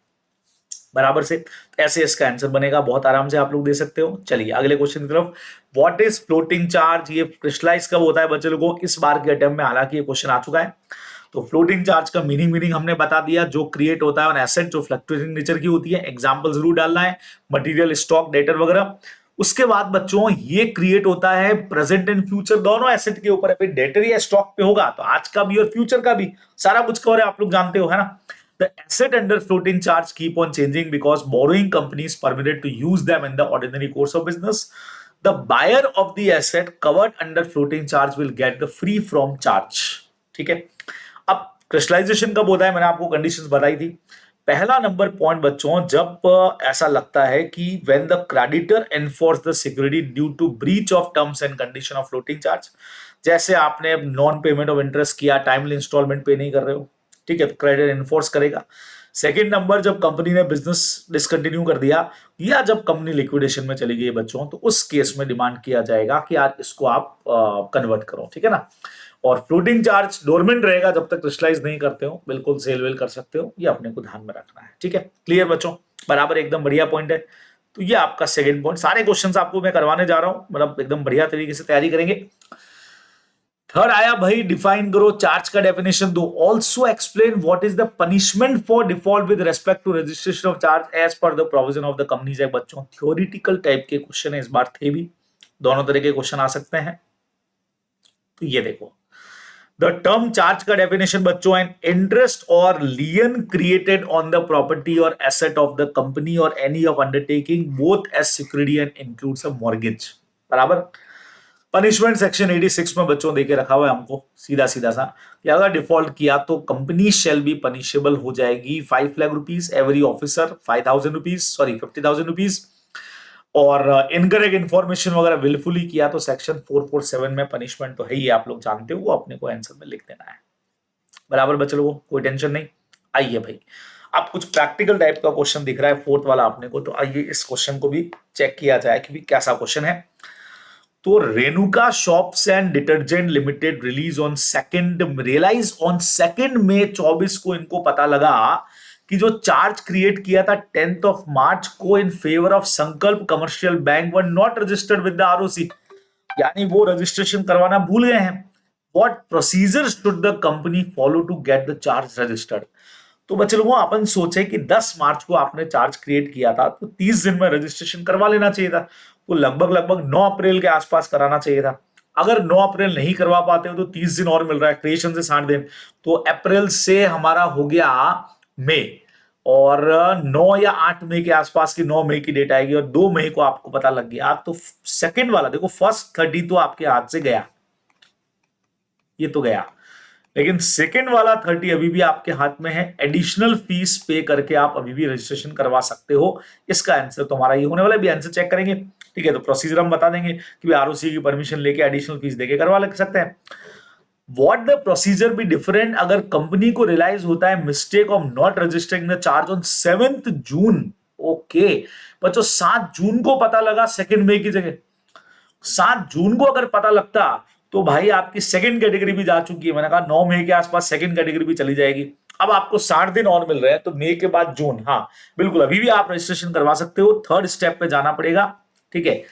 बराबर से। ऐसे इसका आंसर बनेगा, बहुत आराम से आप लोग दे सकते हो। चलिए अगले क्वेश्चन की तरफ, व्हाट इज फ्लोटिंग चार्ज, ये क्रिस्टलाइज कब होता है बच्चे लोगों, इस बार के अटेम्प्ट में हालांकि ये क्वेश्चन आ चुका है। तो फ्लोटिंग चार्ज का मीनिंग हमने बता दिया, जो क्रिएट होता है ऑन एसेट जो फ्लक्चुएटिंग नेचर की होती है, एग्जांपल जरूर डालना है, मटेरियल, स्टॉक, डेटर वगैरह। उसके बाद बच्चों ये क्रिएट होता है प्रेजेंट एंड फ्यूचर दोनों एसेट के ऊपर है, डेटर या स्टॉक पे होगा तो आज का भी और फ्यूचर का भी सारा कुछ कवर है, आप लोग जानते हो है ना। The asset under floating charge keep on changing because borrowing companies permitted to use them in the ordinary course of business. The buyer of the asset covered under floating charge will get the free from charge. ठीक है, अब crystallisation कब होता है, मैंने आपको conditions बताई थी। पहला नंबर पॉइंट बच्चों, जब ऐसा लगता है कि when the creditor enforce the security due to breach of terms and condition of floating charge, जैसे आपने नॉन पेमेंट ऑफ इंटरेस्ट किया, टाइमली इंस्टॉलमेंट पे नहीं कर रहे हो, ठीक है, तो क्रेडिट इन्फोर्स करेगा। सेकंड नंबर, जब कंपनी ने बिजनेस डिसकंटिन्यू कर दिया, या जब कंपनी लिक्विडेशन में चली गई बच्चों, तो उस केस में डिमांड किया जाएगा कि यार इसको आप कन्वर्ट करो, ठीक है ना। और फ्लोटिंग चार्ज डोरमेंट रहेगा जब तक क्रिस्टलाइज नहीं करते हो, बिल्कुल सेल वेल कर सकते हो, ये अपने को ध्यान में रखना है, ठीक है। क्लियर बच्चों, बराबर, एकदम बढ़िया पॉइंट है। तो ये आपका सेकंड पॉइंट, सारे क्वेश्चंस आपको मैं करवाने जा रहा हूं, मतलब एकदम बढ़िया तरीके से तैयारी करेंगे। थर्ड आया भाई, डिफाइन करो चार्ज का डेफिनेशन दो, also explain what is the punishment for default with respect to registration of charge as per the provision of the companies act. बच्चों थ्योरेटिकल टाइप के क्वेश्चन है, इस बार थे भी, दोनों तरह के क्वेश्चन आ सकते हैं। तो ये देखो, द टर्म चार्ज का डेफिनेशन बच्चों, एन इंटरेस्ट और lien created on the property और एसेट ऑफ द कंपनी और any of undertaking both as security and includes a mortgage, बराबर। पनिशमेंट सेक्शन 86 में बच्चों देके रखा हुआ है हमको, सीधा सीधा सा, कि अगर डिफॉल्ट किया तो कंपनी शेल बी पनिशेबल हो जाएगी 5 lakh rupees, every officer 5,000 rupees, sorry 50,000 rupees, और इनकरेक्ट इन्फॉर्मेशन वगैरह विलफुली किया तो सेक्शन 447 में पनिशमेंट तो है ही, आप लोग जानते हो, वो अपने को आंसर में लिख देना है, बराबर बच्चे लोगों, कोई टेंशन नहीं। आइए भाई, अब कुछ प्रैक्टिकल टाइप का क्वेश्चन दिख रहा है फोर्थ वाला अपने को, तो आइए इस क्वेश्चन को भी चेक किया जाए कि भी कैसा क्वेश्चन है। तो Renuka Shops and Detergent Limited release on second मई 24 को इनको पता लगा कि जो चार्ज क्रिएट किया था 10th ऑफ मार्च को in favour of Sankalp Commercial Bank were not registered with the ROC, यानी वो रजिस्ट्रेशन करवाना भूल गए हैं। What procedure should the company follow to get the charge registered. तो बच्चे लोगों, अपन सोचे कि 10 मार्च को आपने चार्ज क्रिएट किया था तो 30 दिन में रजिस्ट्रेशन करवा लेना चाहिए था, तो लगभग 9 अप्रैल के आसपास कराना चाहिए था। अगर 9 अप्रैल नहीं करवा पाते हो तो 30 दिन और मिल रहा है, क्रिएशन से 60 दिन, तो अप्रैल से हमारा हो गया मई, और 9 या 8 मई के आसपास की 9 मई की डेट आएगी, और 2 मई को आपको पता लग गया, तो सेकंड वाला देखो, फर्स्ट 30 तो आपके हाथ से गया, ये तो गया, लेकिन सेकंड वाला 30 अभी भी आपके हाथ में है। एडिशनल फीस पे करके आप अभी भी रजिस्ट्रेशन करवा सकते हो। इसका आंसर तो हमारा ये होने वाला है, भी आंसर चेक करेंगे, ठीक है। तो प्रोसीजर हम बता देंगे कि आरओसी की परमिशन लेके एडिशनल फीस देके करवा ले सकते हैं। व्हाट द प्रोसीजर भी डिफरेंट अगर कंपनी को रियलाइज होता है mistake of not registering the charge on 7th June. Okay बच्चों, 7 जून को पता लगा सेकंड मई की जगह, 7 जून को अगर पता लगता तो भाई आपकी सेकंड कैटेगरी भी जा चुकी है, मैंने कहा 9 मई के आसपास सेकंड कैटेगरी भी चली जाएगी। अब आपको 60 दिन और मिल रहे हैं, तो मई के बाद जून, हाँ बिल्कुल अभी भी आप रजिस्ट्रेशन करवा सकते हो, थर्ड स्टेप पे जाना पड़ेगा, ठीक है।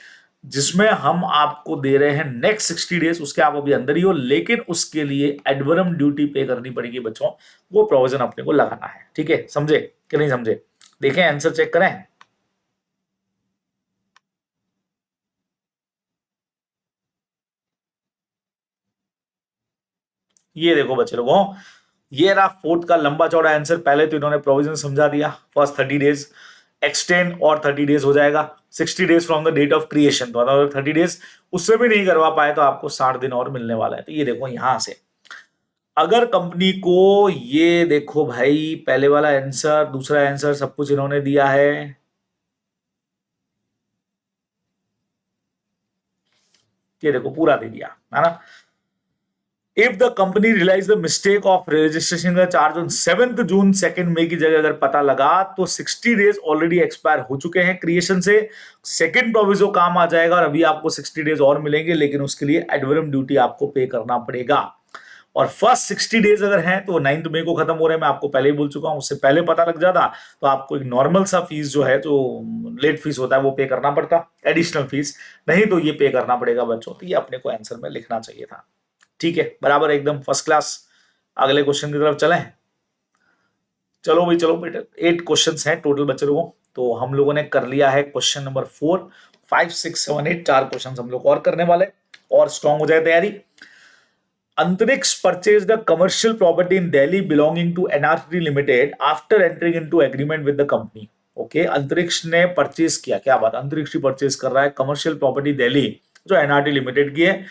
जिसमें हम आपको दे रहे हैं नेक्स्ट 60 डेज, उसके आप अभी अंदर ही हो, लेकिन उसके लिए एडवरम ड्यूटी पे करनी पड़ेगी बच्चों, वो प्रोविजन अपने को लगाना है। ठीक है, समझे कि नहीं समझे? देखें आंसर चेक करें। ये देखो बच्चे लोगों, ये रहा फोर्थ का लंबा चौड़ा आंसर। पहले तो इन्होंने प्रोविजन समझा दिया, फर्स्ट 30 डेज एक्सटेंड और 30 डेज हो जाएगा 60 days from the date of creation, तो अगर 30 डेज उससे भी नहीं करवा पाए तो आपको 60 दिन और मिलने वाला है। तो ये देखो यहां से अगर कंपनी को, ये देखो भाई पहले वाला आंसर दूसरा आंसर सब कुछ इन्होंने दिया है, ये देखो पूरा दे दिया है ना। If the company realise the mistake of registration का चार्ज ऑन 7 जून 2 मई की जगह अगर पता लगा तो 60 डेज ऑलरेडी एक्सपायर हो चुके हैं क्रिएशन से, सेकंड प्रोविजो काम आ जाएगा और अभी आपको 60 डेज और मिलेंगे, लेकिन उसके लिए एडवरम ड्यूटी आपको पे करना पड़ेगा। और फर्स्ट 60 डेज अगर हैं तो 9 मई को खत्म हो रहे हैं, मैं आपको पहले ही बोल चुका हूं, उससे पहले पता लग जाता तो आपको एक नॉर्मल सा फीस जो है, जो लेट फीस होता है वो पे करना पड़ता, एडिशनल फीस, नहीं तो ये पे करना पड़ेगा बच्चों। तो ये अपने को आंसर में लिखना चाहिए था। ठीक है, बराबर एकदम फर्स्ट क्लास। अगले क्वेश्चन की तरफ चलें। चलो भाई चलो बेटा, 8 क्वेश्चंस हैं टोटल बच्चे लोगों, तो हम लोगों ने कर लिया है क्वेश्चन नंबर 4, 5, 6, 7, 8, 4 क्वेश्चन हम लोग और करने वाले, और स्ट्रांग हो जाए तैयारी। Antariksh purchase the commercial property in Delhi belonging to NRT Limited after entering into agreement with the company. Okay, Antariksh ने परचेज किया, क्या बात, अंतरिक्ष ही परचेज कर रहा है कमर्शियल प्रॉपर्टी दिल्ली जो एनआरटी लिमिटेड की है,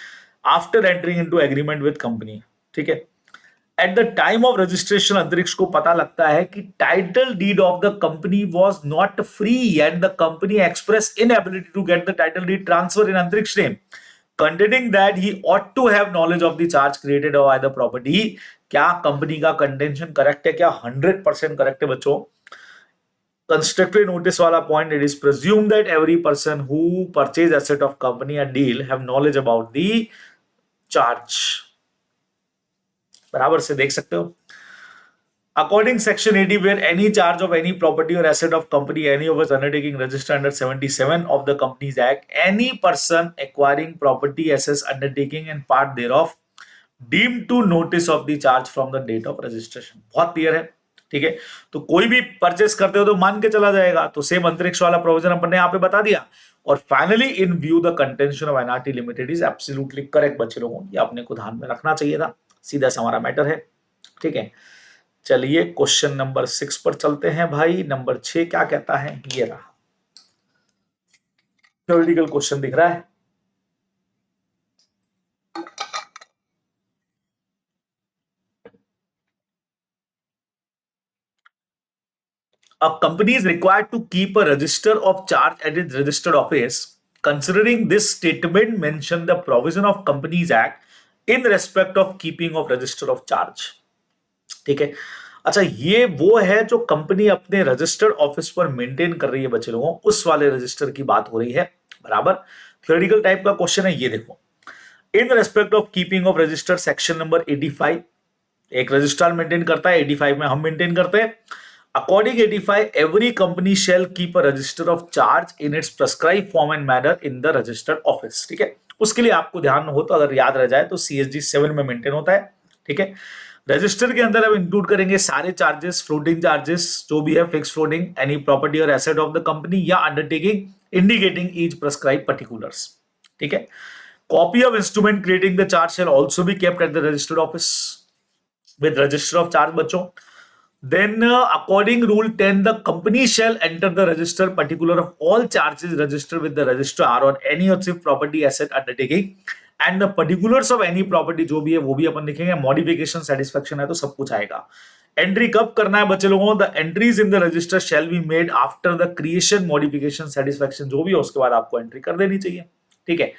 after entering into agreement with company. ठीक है, at the time of registration Antariksh को पता लगता है कि title deed of the company was not free and the company express inability to get the title deed transfer in Antariksh name, contending that he ought to have knowledge of the charge created by the property। क्या company का contention correct है? क्या 100% correct है बच्चों? Constructive notice वाला point, it is presume that every person who purchase asset of company या deal have knowledge about the charge. बराबर से देख सकते हो। According section 80, where any charge of any property or asset of company, any of its undertaking registered under 77 of the Companies Act, any person acquiring property, assets, undertaking and part thereof deemed to notice of the charge from the date of registration। बहुत clear है। ठीक है, तो कोई भी purchase करते हो तो मान के चला जाएगा, तो सेम अंतरिक्ष वाला प्रोविजन अपन ने यहाँ पे बता दिया। और finally in view the contention of NRT limited is absolutely correct बच्चे लोगों, ये अपने को ध्यान में रखना चाहिए था, सीधा सा हमारा मैटर है। ठीक है, चलिए क्वेश्चन नंबर 6 पर चलते हैं भाई। नंबर 6 क्या कहता है, ये रहा थ्योरेटिकल क्वेश्चन दिख रहा है। A company is required to keep a register of charge at its registered office. Considering this statement mention the provision of Companies Act in respect of keeping of register of charge। ठीक है, अच्छा ये वो है जो company अपने registered office पर maintain कर रही है बच्चे लोगों, उस वाले रजिस्टर की बात हो रही है। बराबर, थ्योरेटिकल टाइप का क्वेश्चन है। ये देखो, in respect of keeping of register section number 85, एक रजिस्ट्रार मेंटेन करता है, 85 में हम मेंटेन करते हैं। According 85, every company shall keep a register of charge in its prescribe form and manner in the registered office. ठीक है, उसके लिए आपको ध्यान हो तो अगर याद रह जाए तो CSG 7 में मेंटेन होता है। ठीक है, रजिस्टर के अंदर हम इंक्लूड करेंगे सारे चार्जेस, फ्लोटिंग चार्जेस जो भी है, फिक्स फ्लोटिंग, एनी प्रॉपर्टी और एसेट ऑफ द कंपनी या undertaking indicating each prescribe particulars. ठीक है, copy of instrument creating the charge shell also be kept at the registered office with register of charge बच्चों। Then, according Rule 10, the company shall enter the register particular of all charges registered with the registrar or any other property asset undertaking and the particulars of any property जो भी है वो भी अपन लिखेंगे। Modification satisfaction है तो सब कुछ आएगा। एंट्री कब करना है बच्चे लोगों? The entries in the register shall be made after the creation, modification, satisfaction जो भी है उसके बाद आपको एंट्री कर देनी चाहिए। ठीक है,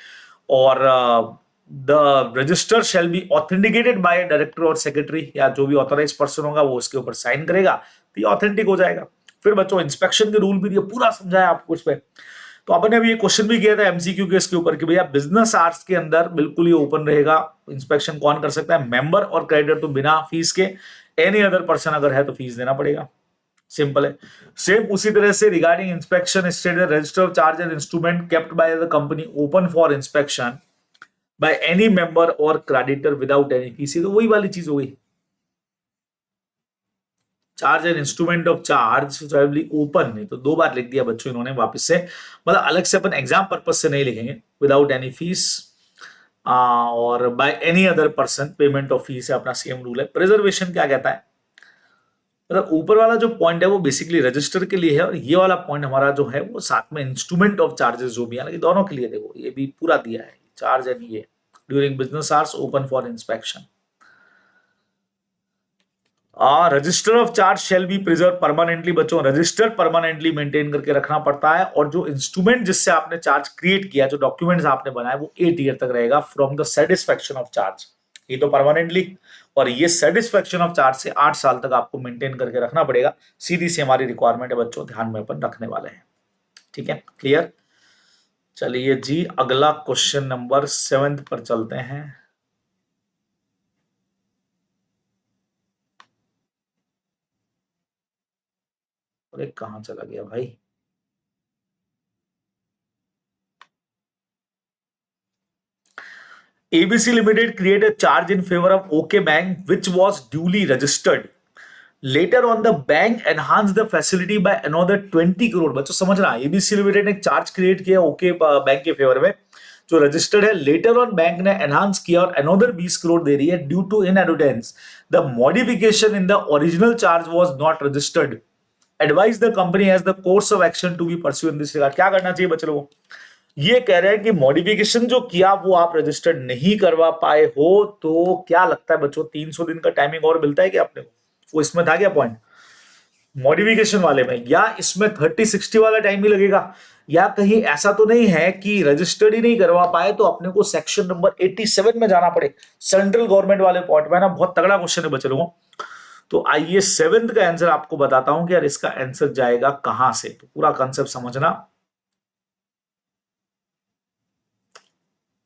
और the register shall be authenticated by director और सेक्रेटरी, या जो भी ऑथराइज पर्सन होगा वो उसके ऊपर साइन करेगा तो ये ऑथेंटिक हो जाएगा। फिर बच्चों इंस्पेक्शन के रूल भी दिए, पूरा समझाया आपको इस पे। तो अपन ने अभी ये क्वेश्चन भी किया था एमसीक्यू के इसके ऊपर कि भैया बिजनेस आवर्स के अंदर बिल्कुल ये ओपन रहेगा, इंस्पेक्शन कौन कर सकता है? मेंबर और क्रेडिटर तो बिना फीस के, एनी अदर पर्सन अगर है तो फीस देना पड़ेगा। सिंपल है। सेम उसी तरह से regarding inspection state the register of charge and instrument kept bye the company open for inspection by any member और क्रेडिटर विदाउट एनी फीस। तो वही वाली चीज हो गई, charge and instrument of charge open, नहीं तो दो बार लिख दिया बच्चों इन्होंने वापस से, मतलब अलग से अपन एग्जाम पर्पज से नहीं लिखेंगे, विदाउट एनी फीस और by any other person payment of fees है, अपना सेम रूल है। प्रिजर्वेशन क्या कहता है, मतलब ऊपर वाला जो पॉइंट है वो बेसिकली रजिस्टर के लिए है, और ये वाला पॉइंट हमारा जो है वो साथ में इंस्ट्रूमेंट ऑफ चार्जेस जो भी है, दोनों के लिए देखो ये भी पूरा दिया है, चार्ज एंड ये during business hours open for inspection. Register of charge shall be preserve permanently, बच्चों रजिस्टर परमानेंटली मेंटेन करके रखना पड़ता है, और जो इंस्ट्रूमेंट जिससे आपने चार्ज क्रिएट किया, जो डॉक्यूमेंट्स आपने बनाए वो 8 ईयर तक रहेगा from the satisfaction of charge, ये तो परमानेंटली, और ये सेटिस्फेक्शन ऑफ चार्ज से 8 साल तक आपको मेंटेन करके रखना पड़ेगा। सीधी सी हमारी रिक्वायरमेंट है बच्चों, ध्यान में अपन रखने वाले हैं, ठीक है, क्लियर। चलिए जी अगला क्वेश्चन नंबर 7 पर चलते हैं। अरे कहां चला गया भाई, ABC Limited created a charge in favor of OK Bank, which was duly registered. Later on, the bank enhanced the facility by another 20 crore. बच्चों समझना, ABC Limited ने एक चार्ज क्रिएट किया OK बैंक के फेवर में, जो registered है। Later on bank ने एनहांस किया और अनदर 20 करोड़ दे रही है due to inadvertence the modification in the original charge was not registered. Advise the company has the course of action to be pursue in this regard. क्या करना चाहिए बच्चे लोगों, ये कह रहे हैं कि मॉडिफिकेशन जो किया वो आप रजिस्टर्ड नहीं करवा पाए हो, तो क्या लगता है बच्चों 300 दिन का टाइमिंग और मिलता है क्या आपने को, वो इसमें था क्या पॉइंट मॉडिफिकेशन वाले में, या इसमें 30-60 वाला टाइम भी लगेगा, या कहीं ऐसा तो नहीं है कि रजिस्टर्ड ही नहीं करवा पाए तो अपने को सेक्शन नंबर 87 में जाना पड़े, सेंट्रल गवर्नमेंट वाले पॉइंट में ना। बहुत तगड़ा क्वेश्चन है बच्चे लोगों। तो आइए 7th का आंसर आपको बताता हूं कि यार इसका आंसर जाएगा कहां से, तो पूरा कंसेप्ट समझना।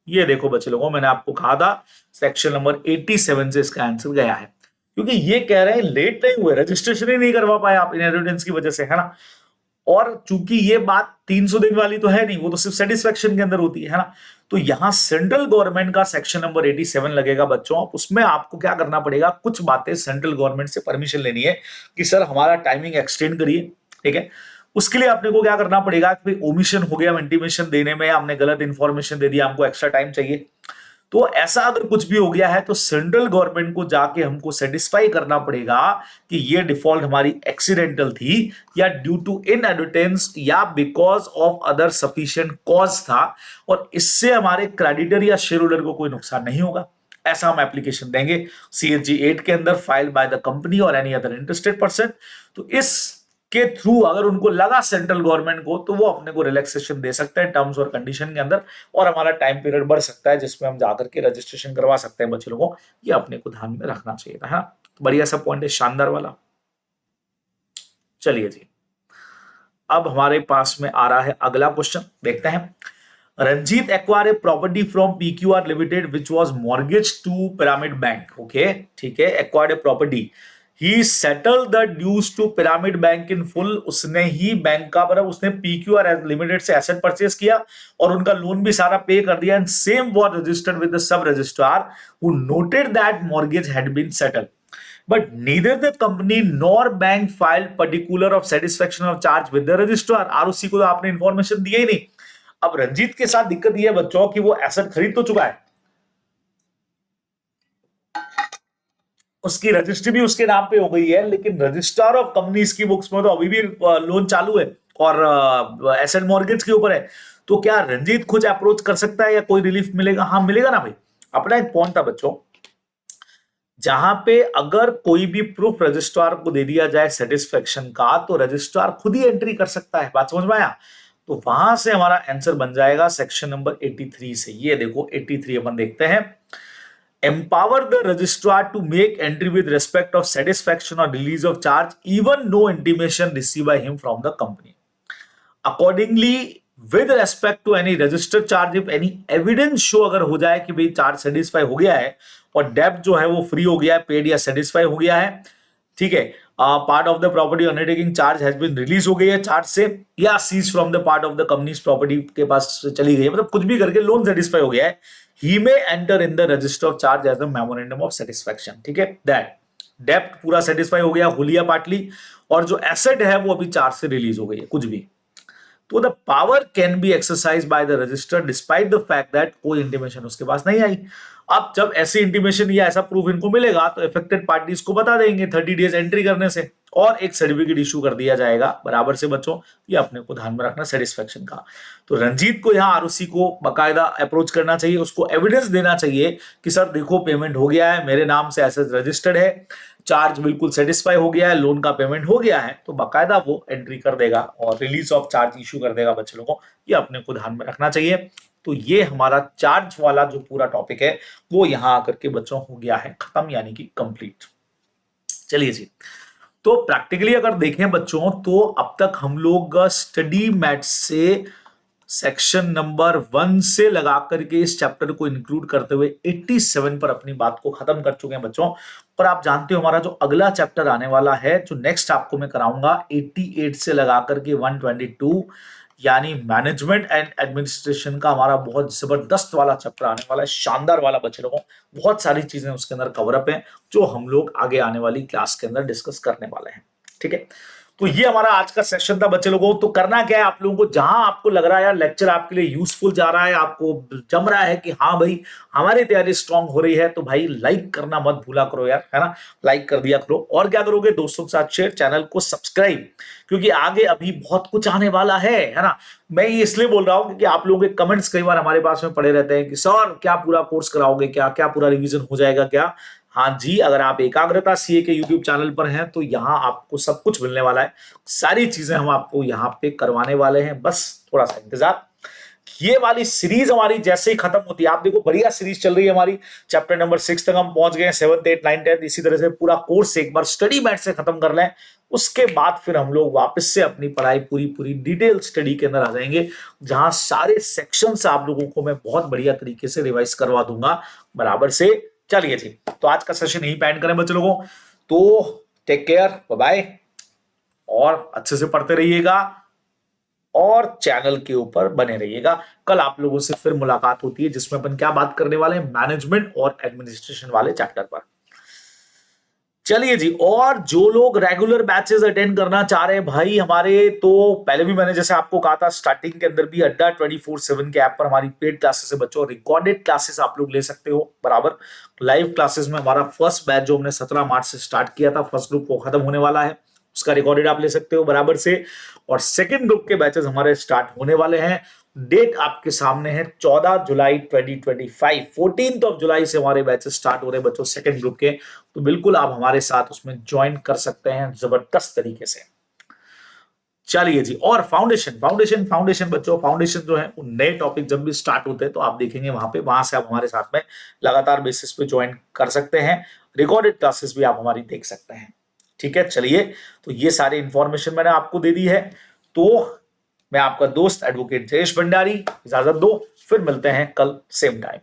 ये देखो बच्चे लोगों, मैंने आपको कहा था सेक्शन नंबर 87 से इसका आंसर गया है, क्योंकि ये कह रहे हैं लेट नहीं हुए, रजिस्ट्रेशन ही नहीं करवा पाए आप इनहेरिटेंस की वजह से, है ना। और चूंकि ये बात 300 दिन वाली तो है नहीं, वो तो सिर्फ सेटिस्फेक्शन के अंदर होती है ना। तो यहां सेंट्रल गवर्नमेंट का सेक्शन नंबर 87 लगेगा बच्चों, उसमें आपको क्या करना पड़ेगा, कुछ बातें सेंट्रल गवर्नमेंट से परमिशन लेनी है कि सर हमारा टाइमिंग एक्सटेंड करिए, ठीक है। उसके लिए आपने को क्या करना पड़ेगा कि ओमिशन हो गया इंटीमेशन देने में, आपने गलत इंफॉर्मेशन दे दिया, हमको एक्स्ट्रा टाइम चाहिए। तो ऐसा अगर कुछ भी हो गया है तो सेंट्रल गवर्नमेंट को जाके हमको सेटिस्फाई करना पड़ेगा कि ये डिफॉल्ट हमारी एक्सीडेंटल थी, या ड्यू टू इनएडवर्टेंस, या because of other sufficient cause था, और इससे हमारे क्रेडिटर या शेयर होल्डर को कोई नुकसान नहीं होगा। ऐसा हम एप्लीकेशन देंगे CSG 8 के अंदर, फाइल बाय द कंपनी और एनी अदर इंटरेस्टेड पर्सन। तो इस के थ्रू अगर उनको लगा सेंट्रल गवर्नमेंट को, तो वो अपने को रिलैक्सेशन दे सकते हैं टर्म्स और कंडीशन के अंदर, और हमारा टाइम पीरियड बढ़ सकता है जिसमें हम जाकर के रजिस्ट्रेशन करवा सकते हैं बच्चे लोगों। ये अपने को ध्यान में रखना चाहिए था, है ना। बढ़िया सा पॉइंट है, शानदार वाला। चलिए जी अब हमारे पास में आ रहा है अगला क्वेश्चन, देखते हैं। Ranjit acquire a property from PQR limited which was mortgage to Pyramid Bank. Okay ठीक है, acquired a property, he settle the dues to Pyramid Bank in full. उसने ही बैंक का मतलब उसने PQR लिमिटेड से एसेट परचेज किया और उनका लोन भी सारा पे कर दिया, and same was registered with the sub registrar who noted that mortgage had been settled, but neither the company nor bank filed particular of satisfaction of charge with the registrar. ROC को तो आपने information दिया ही नहीं। अब रंजीत के साथ दिक्कत यह है बच्चों कि वो एसेट खरीद तो चुका है, उसकी रजिस्ट्री भी उसके नाम पे हो गई है, लेकिन रजिस्ट्रार ऑफ कंपनीज की बुक्स में तो अभी भी लोन चालू है और एसेट मॉर्गेज के ऊपर है। तो क्या रंजीत खुद अप्रोच कर सकता है या कोई रिलीफ मिलेगा? हाँ मिलेगा ना भाई। अपना एक पॉइंट था बच्चों, जहां पे अगर कोई भी प्रूफ रजिस्ट्रार को दे दिया जाए सेटिस्फेक्शन का, तो रजिस्ट्रार खुद ही एंट्री कर सकता है। बात समझ में आया? तो वहां से हमारा आंसर बन जाएगा सेक्शन नंबर 83 से। ये देखो 83 अपन देखते हैं। Empower the registrar to make entry with respect of satisfaction or release of charge, even no intimation received by him from the company. Accordingly, with respect to any registered charge, if any evidence show अगर हो जाए कि भाई charge satisfy हो गया है और डेब्ट जो है वो फ्री हो गया है, पेड या सेटिस्फाई हो गया है, ठीक है, part of the property undertaking charge has been release हो गई है चार्ज से, या cease from the part of the company's property के पास चली गई है, मतलब कुछ भी करके लोन सेटिस्फाई हो गया है, he may enter in the register of charge as a memorandum of satisfaction. ठीक है, दैट डेप्ट पूरा सेटिस्फाई हो गया हुलिया पार्टली, और जो एसेट है वो अभी चार्ज से रिलीज हो गई है कुछ भी। तो the power can be exercise by the register despite the fact that कोई इंटीमेशन उसके पास नहीं आई। अब जब ऐसी इंटीमेशन या ऐसा प्रूफ इनको मिलेगा तो अफेक्टेड पार्टीज को बता देंगे 30 डेज एंट्री करने से, और एक सर्टिफिकेट इशू कर दिया जाएगा बराबर से बच्चों, ये अपने को ध्यान में रखना सेटिस्फेक्शन का। तो रंजीत को यहाँ आरओसी को बकायदा अप्रोच करना चाहिए, उसको एविडेंस देना चाहिए कि सर देखो पेमेंट हो गया है, मेरे नाम से एसेट रजिस्टर्ड है, चार्ज बिल्कुल सेटिस्फाई हो गया है, लोन का पेमेंट हो गया है, तो बाकायदा वो एंट्री कर देगा और रिलीज ऑफ चार्ज इशू कर देगा बच्चे लोगों को, ये अपने को ध्यान में रखना चाहिए। तो ये हमारा चार्ज वाला जो पूरा टॉपिक है वो यहां आकर के बच्चों हो गया है खत्म, यानी कि कंप्लीट। चलिए जी, तो प्रैक्टिकली अगर देखें बच्चों तो अब तक हम लोग स्टडी मैथ से सेक्शन नंबर 1 से लगा करके इस चैप्टर को इंक्लूड करते हुए 87 पर अपनी बात को खत्म कर चुके हैं बच्चों। पर आप जानते हो हमारा जो अगला चैप्टर आने वाला है, जो नेक्स्ट आपको मैं कराऊंगा 88 से लगा करके 122, यानी मैनेजमेंट एंड एडमिनिस्ट्रेशन का हमारा बहुत जबरदस्त वाला चैप्टर आने वाला है, शानदार वाला बच्चे लोगों। बहुत सारी चीजें उसके अंदर कवरअप है जो हम लोग आगे आने वाली क्लास के अंदर डिस्कस करने वाले हैं। ठीक है, तो ये हमारा आज का सेशन था बच्चे लोगों। तो करना क्या है आप लोगों को, जहां आपको लग रहा है यार लेक्चर आपके लिए यूजफुल जा रहा है, आपको जम रहा है कि हाँ भाई हमारी तैयारी स्ट्रांग हो रही है, तो भाई लाइक करना मत भूला करो यार, है ना, लाइक कर दिया करो। और क्या करोगे, दोस्तों के साथ शेयर, चैनल को सब्सक्राइब, क्योंकि आगे अभी बहुत कुछ आने वाला है ना। मैं ये इसलिए बोल रहा हूं क्योंकि आप लोगों के कमेंट्स कई बार हमारे पास में पड़े रहते हैं कि सर क्या पूरा कोर्स कराओगे, क्या क्या पूरा रिवीजन हो जाएगा क्या। हाँ जी, अगर आप एकाग्रता सीए के यूट्यूब चैनल पर हैं तो यहाँ आपको सब कुछ मिलने वाला है, सारी चीजें हम आपको यहाँ पे करवाने वाले हैं, बस थोड़ा सा इंतजार। ये वाली सीरीज हमारी जैसे ही खत्म होती है, आप देखो बढ़िया सीरीज चल रही है हमारी, चैप्टर नंबर 6 तक हम पहुंच गए, 7th 8th 9th 10th, इसी तरह से पूरा कोर्स एक बार स्टडी मैथ से खत्म कर लें, उसके बाद फिर हम लोग वापस से अपनी पढ़ाई पूरी डिटेल स्टडी के अंदर आ जाएंगे, जहां सारे सेक्शंस आप लोगों को मैं बहुत बढ़िया तरीके से रिवाइज करवा दूंगा बराबर से। चलिए जी, तो आज का सेशन यही पैंड करें बच्चे लोगों, तो टेक केयर, बाय बाय, और अच्छे से पढ़ते रहिएगा और चैनल के ऊपर बने रहिएगा। कल आप लोगों से फिर मुलाकात होती है जिसमें अपन क्या बात करने वाले हैं, मैनेजमेंट और एडमिनिस्ट्रेशन वाले चैप्टर पर। चलिए जी, और जो लोग रेगुलर बैचेस अटेंड करना चाह रहे हैं भाई हमारे, तो पहले भी मैंने जैसे आपको कहा था स्टार्टिंग के अंदर भी, अड्डा 24/7 के ऐप पर हमारी पेड क्लासेस है बच्चों, रिकॉर्डेड क्लासेस आप लोग ले सकते हो बराबर। लाइव क्लासेस में हमारा फर्स्ट बैच जो हमने 17 मार्च से स्टार्ट किया था, फर्स्ट ग्रुप वो खत्म होने वाला है, उसका रिकॉर्डेड आप ले सकते हो बराबर से। और सेकंड ग्रुप के बैचेस हमारे स्टार्ट होने वाले हैं, डेट आपके सामने है 14 जुलाई 2025, 14 जुलाई से हमारे बैचेस स्टार्ट हो रहे हैं बच्चों सेकंड ग्रुप के, तो बिल्कुल आप हमारे साथ उसमें ज्वाइन कर सकते हैं जबरदस्त तरीके से। चलिए जी, और फाउंडेशन बच्चों, फाउंडेशन जो है वो नए टॉपिक जब भी स्टार्ट होते हैं तो आप देखेंगे वहां पे, वहां से आप हमारे साथ में लगातार बेसिस पे ज्वाइन कर सकते हैं, रिकॉर्डेड क्लासेस भी आप हमारी देख सकते हैं। ठीक है, चलिए, तो ये सारी इंफॉर्मेशन मैंने आपको दे दी है, तो मैं आपका दोस्त एडवोकेट जयेश भंडारी इजाजत दो, फिर मिलते हैं कल सेम टाइम।